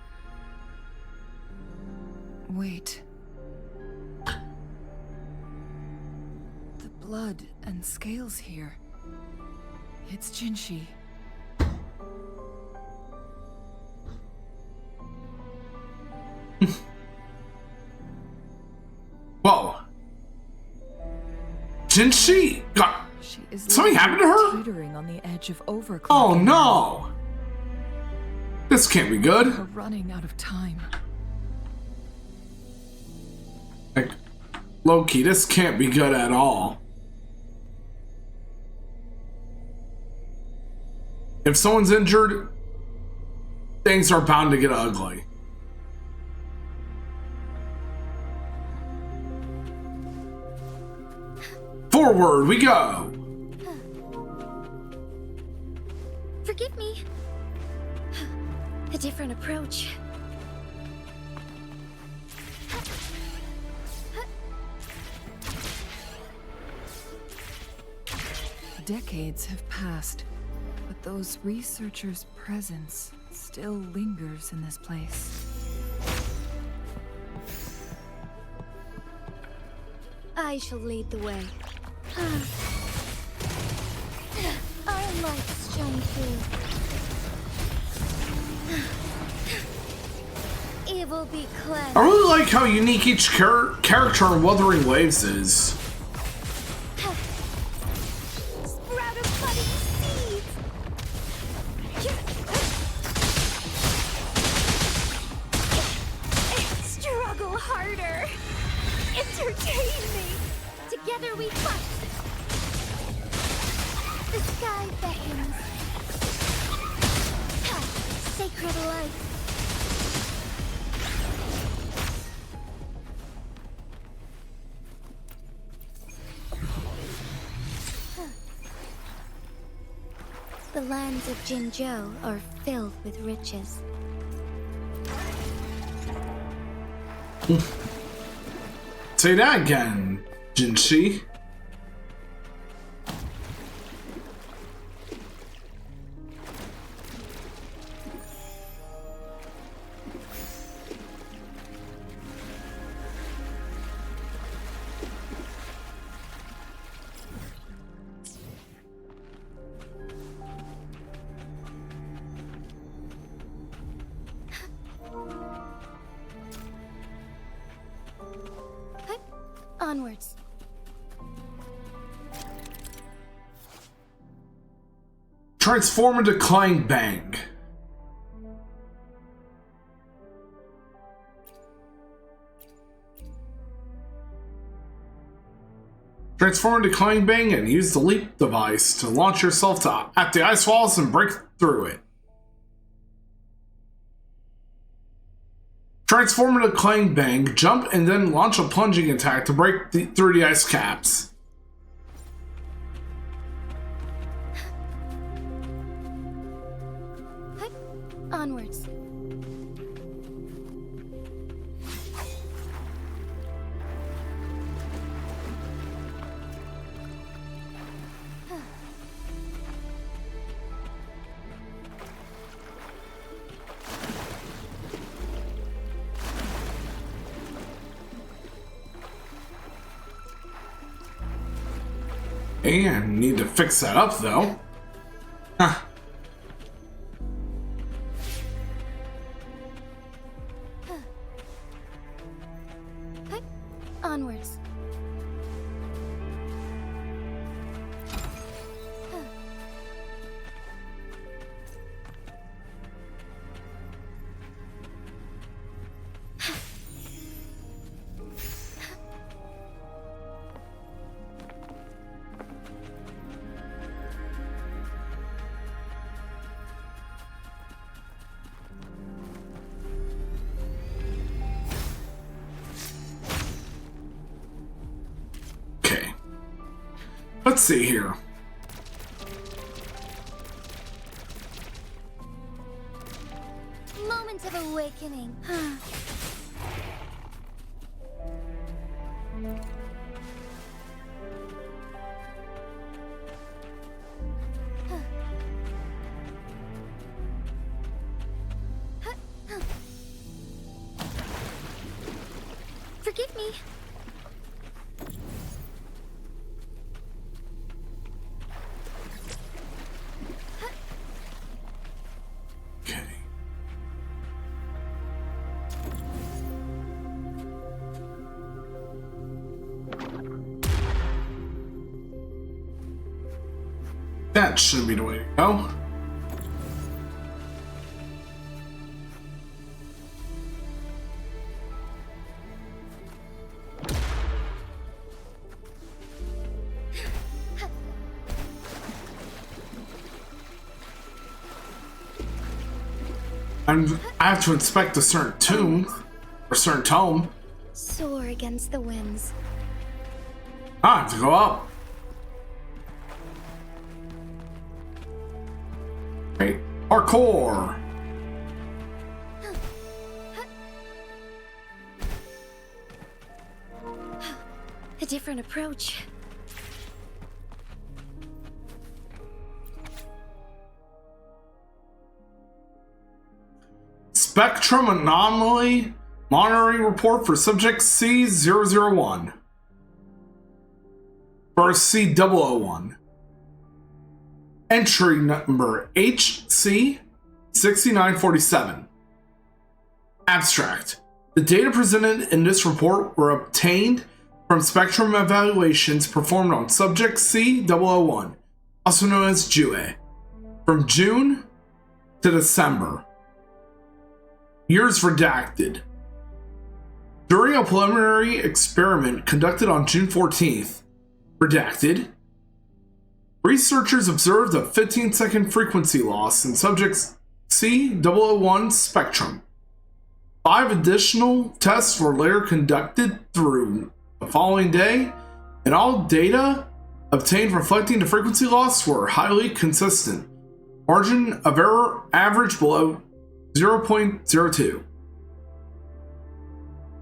Wait. The blood and scales here. It's Jinshi. Whoa. Jinshi got. She is Something happened to her? teetering on the edge of overclocking. Oh no! This can't be good. We're running out of time. Like, low-key, this can't be good at all. If someone's injured, things are bound to get ugly. Forward we go! Forgive me. A different approach. Decades have passed, but those researchers' presence still lingers in this place. I shall lead the way. I like Shunfu. It will be clever. I really like how unique each character in Wuthering Waves is. Sprout of budding seeds. Struggle harder. Entertain me. Together we fight. The sky beckons. sacred life. The lands of Jinzhou are filled with riches. Say that again, Jinshi. Onwards. Transform into Clang Bang. Transform into Clang Bang and use the leap device to launch yourself at the ice walls and break through it. Transform into Clang Bang, jump, and then launch a plunging attack to break through the ice caps. Onwards. And need to fix that up though. Huh. Onwards. Let's see here. Moment of awakening. Forgive me. That should be the way to go. I have to inspect a certain tomb, or certain tome. Soar against the winds. I have to go up. Right, parkour. A different approach. Spectrum anomaly monitoring report for subject C001. Or C001. Entry number HC6947. Abstract. The data presented in this report were obtained from spectrum evaluations performed on subject C001, also known as Jue, from June to December. Years redacted. During a preliminary experiment conducted on June 14th, redacted, researchers observed a 15-second frequency loss in subjects C001 spectrum. 5 additional tests were later conducted through the following day, and all data obtained reflecting the frequency loss were highly consistent. Margin of error average below 0.02.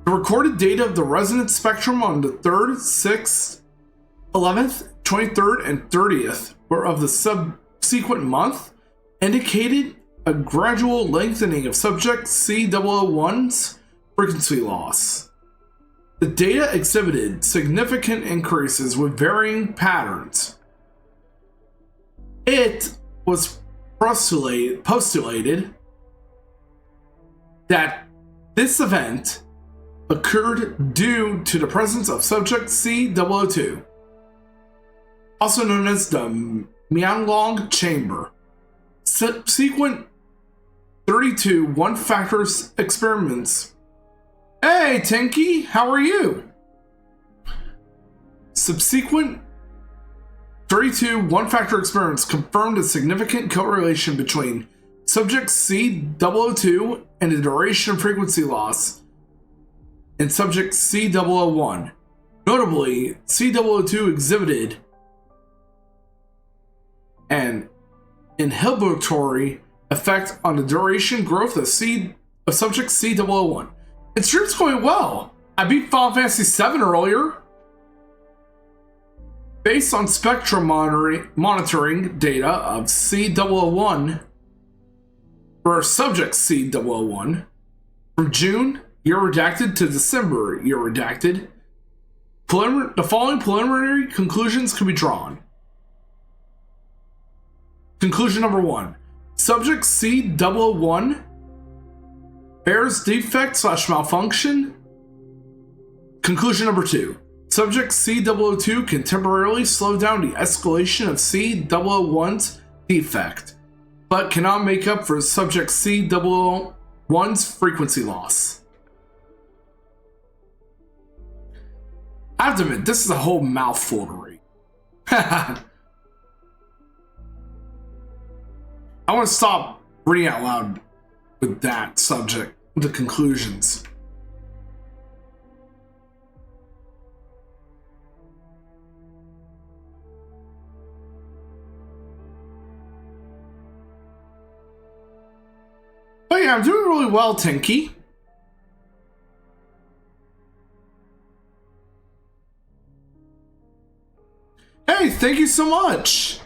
The recorded data of the resonance spectrum on the 3rd, 6th, 11th, 23rd, and 30th were of the subsequent month indicated a gradual lengthening of subject C001's frequency loss. The data exhibited significant increases with varying patterns. It was postulated that this event occurred due to the presence of subject C002, also known as the Mianlong chamber. Subsequent 32 one-factor experiments. Hey, Tinky, how are you? Subsequent 32 one-factor experiments confirmed a significant correlation between subject C002 and the duration of frequency loss in subject C001. Notably, C002 exhibited an inhibitory effect on the duration growth of subject C001. And stream's going well. I beat Final Fantasy VII earlier. Based on spectrum monitoring data of C001 for subject C001 from June, year redacted, to December, year redacted, the following preliminary conclusions can be drawn. Conclusion number 1. Subject C001 bears defect / malfunction. Conclusion number 2. Subject C002 can temporarily slow down the escalation of C001's defect, but cannot make up for subject C001's frequency loss. I have to admit, this is a whole mouthful to read. I want to stop reading out loud with that subject, with the conclusions. Oh yeah, I'm doing really well, Tinky. Hey, thank you so much.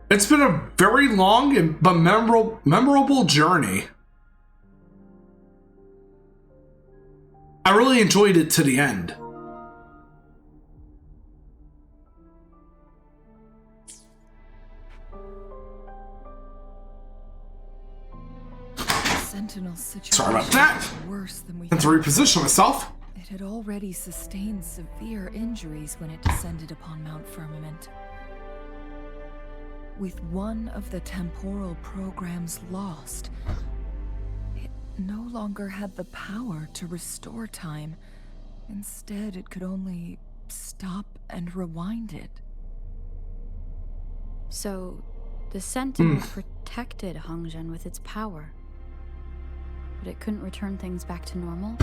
It's been a very long but memorable journey. I really enjoyed it to the end. Sentinel's situation Sorry about that. was worse than we And to thought. reposition myself. It had already sustained severe injuries when it descended upon Mount Firmament. With one of the temporal programs lost, it no longer had the power to restore time. Instead, it could only stop and rewind it. So, the Sentinel protected Hongzhen with its power, but it couldn't return things back to normal?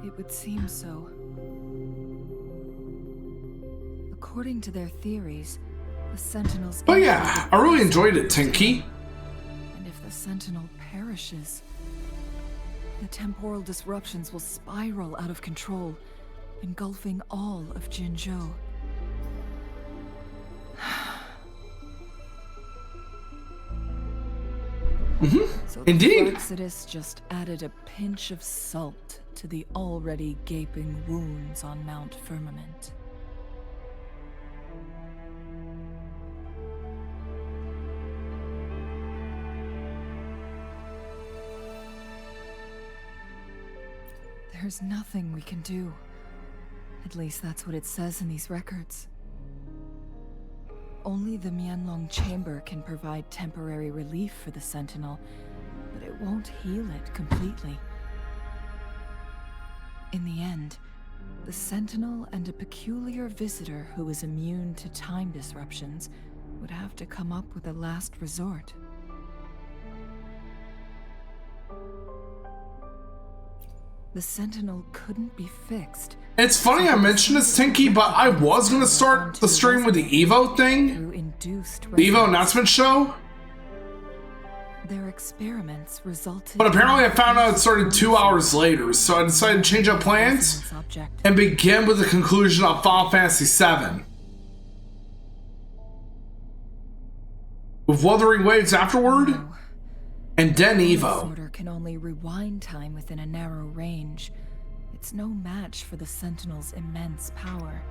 It would seem so. According to their theories, the Sentinel's... Oh yeah, I really enjoyed it, Tinky. And if the Sentinel perishes, the temporal disruptions will spiral out of control, engulfing all of Jinzhou. So Indeed. the Exodus just added a pinch of salt to the already gaping wounds on Mount Firmament. There's nothing we can do. At least that's what it says in these records. Only the Mianlong chamber can provide temporary relief for the Sentinel, but it won't heal it completely. In the end, The Sentinel and a peculiar visitor who is immune to time disruptions would have to come up with a last resort. The Sentinel couldn't be fixed. It's funny I mentioned this, Tinky, but I was gonna start the stream with the Evo thing. The Evo announcement show. Their experiments resulted. But apparently I found out it started 2 hours later, so I decided to change up plans and begin with the conclusion of Final Fantasy VII. With Wuthering Waves afterward, and then Evo. Order can only rewind time within a narrow range. It's no match for the Sentinel's immense power.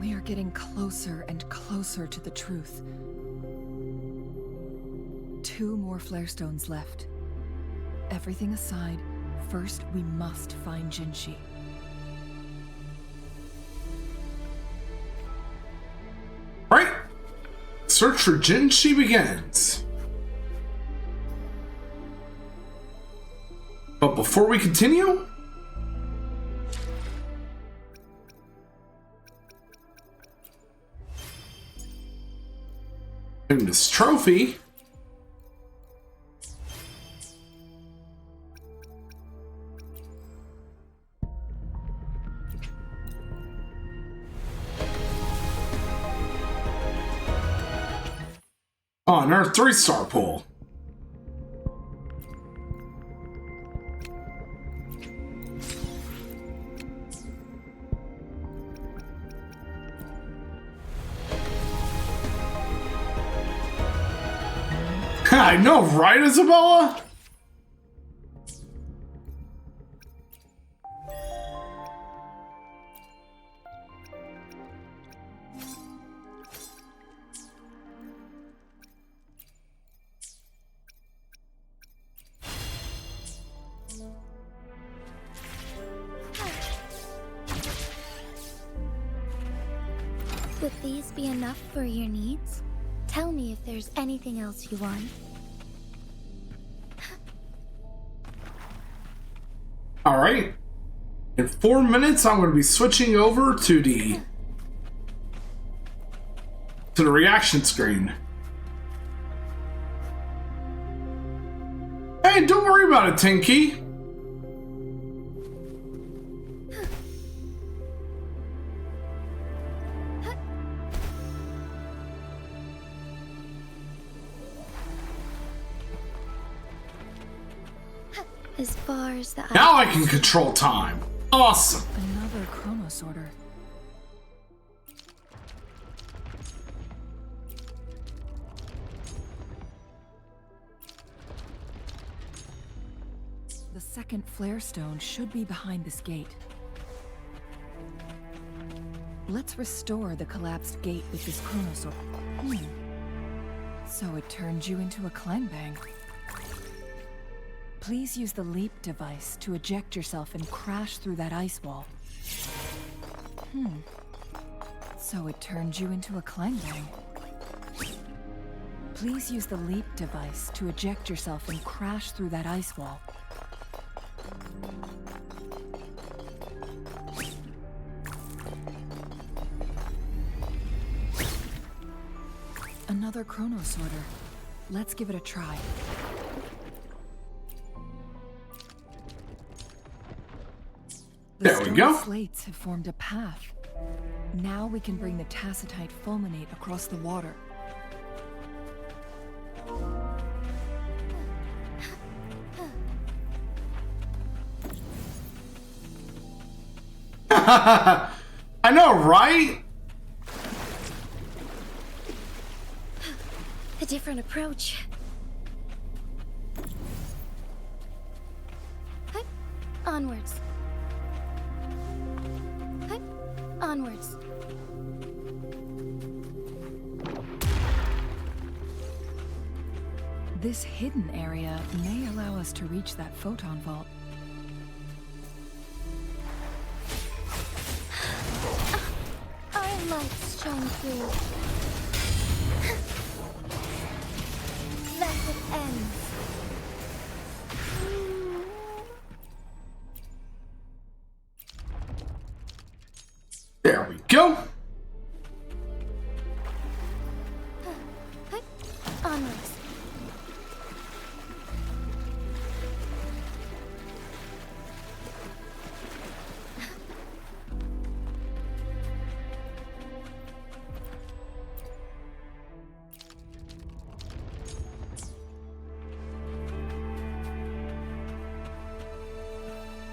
We are getting closer and closer to the truth. 2 more flare stones left. Everything aside, first we must find Jinshi. Right. Search for Jinshi begins. But before we continue, in this trophy, oh, another 3-star pull. I know, right, Isabella? Would these be enough for your needs? Tell me if there's anything else you want. All right. In 4 minutes, I'm going to be switching over to the reaction screen. Hey, don't worry about it, Tinky. As far as the Now I can control time. Awesome. Another Chronos order. The second flare stone should be behind this gate. Let's restore the collapsed gate with this Chronos order. So it turned you into a Clangbang. Please use the leap device to eject yourself and crash through that ice wall. So it turned you into a Clangbang. Please use the leap device to eject yourself and crash through that ice wall. Another Chronos order. Let's give it a try. There we go. The slates have formed a path. Now we can bring the Tacitite fulminate across the water. I know, right? A different approach. Onwards. Onwards. This hidden area may allow us to reach that photon vault. Our lights shine through. Thus it ends.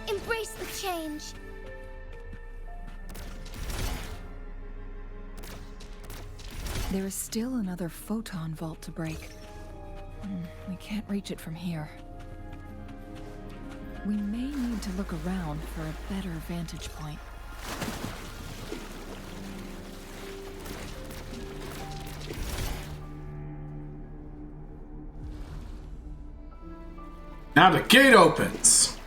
Embrace the change. There is still another photon vault to break. We can't reach it from here. We may need to look around for a better vantage point. Now the gate opens.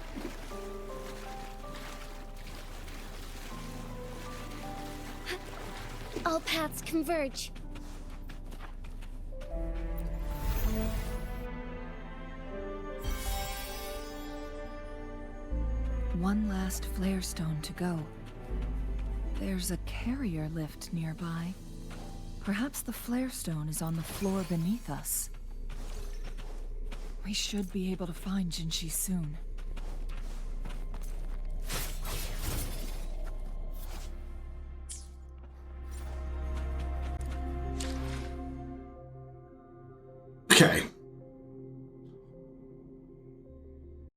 All paths converge. One last flare stone to go. There's a carrier lift nearby. Perhaps the flare stone is on the floor beneath us. We should be able to find Jinshi soon. Okay.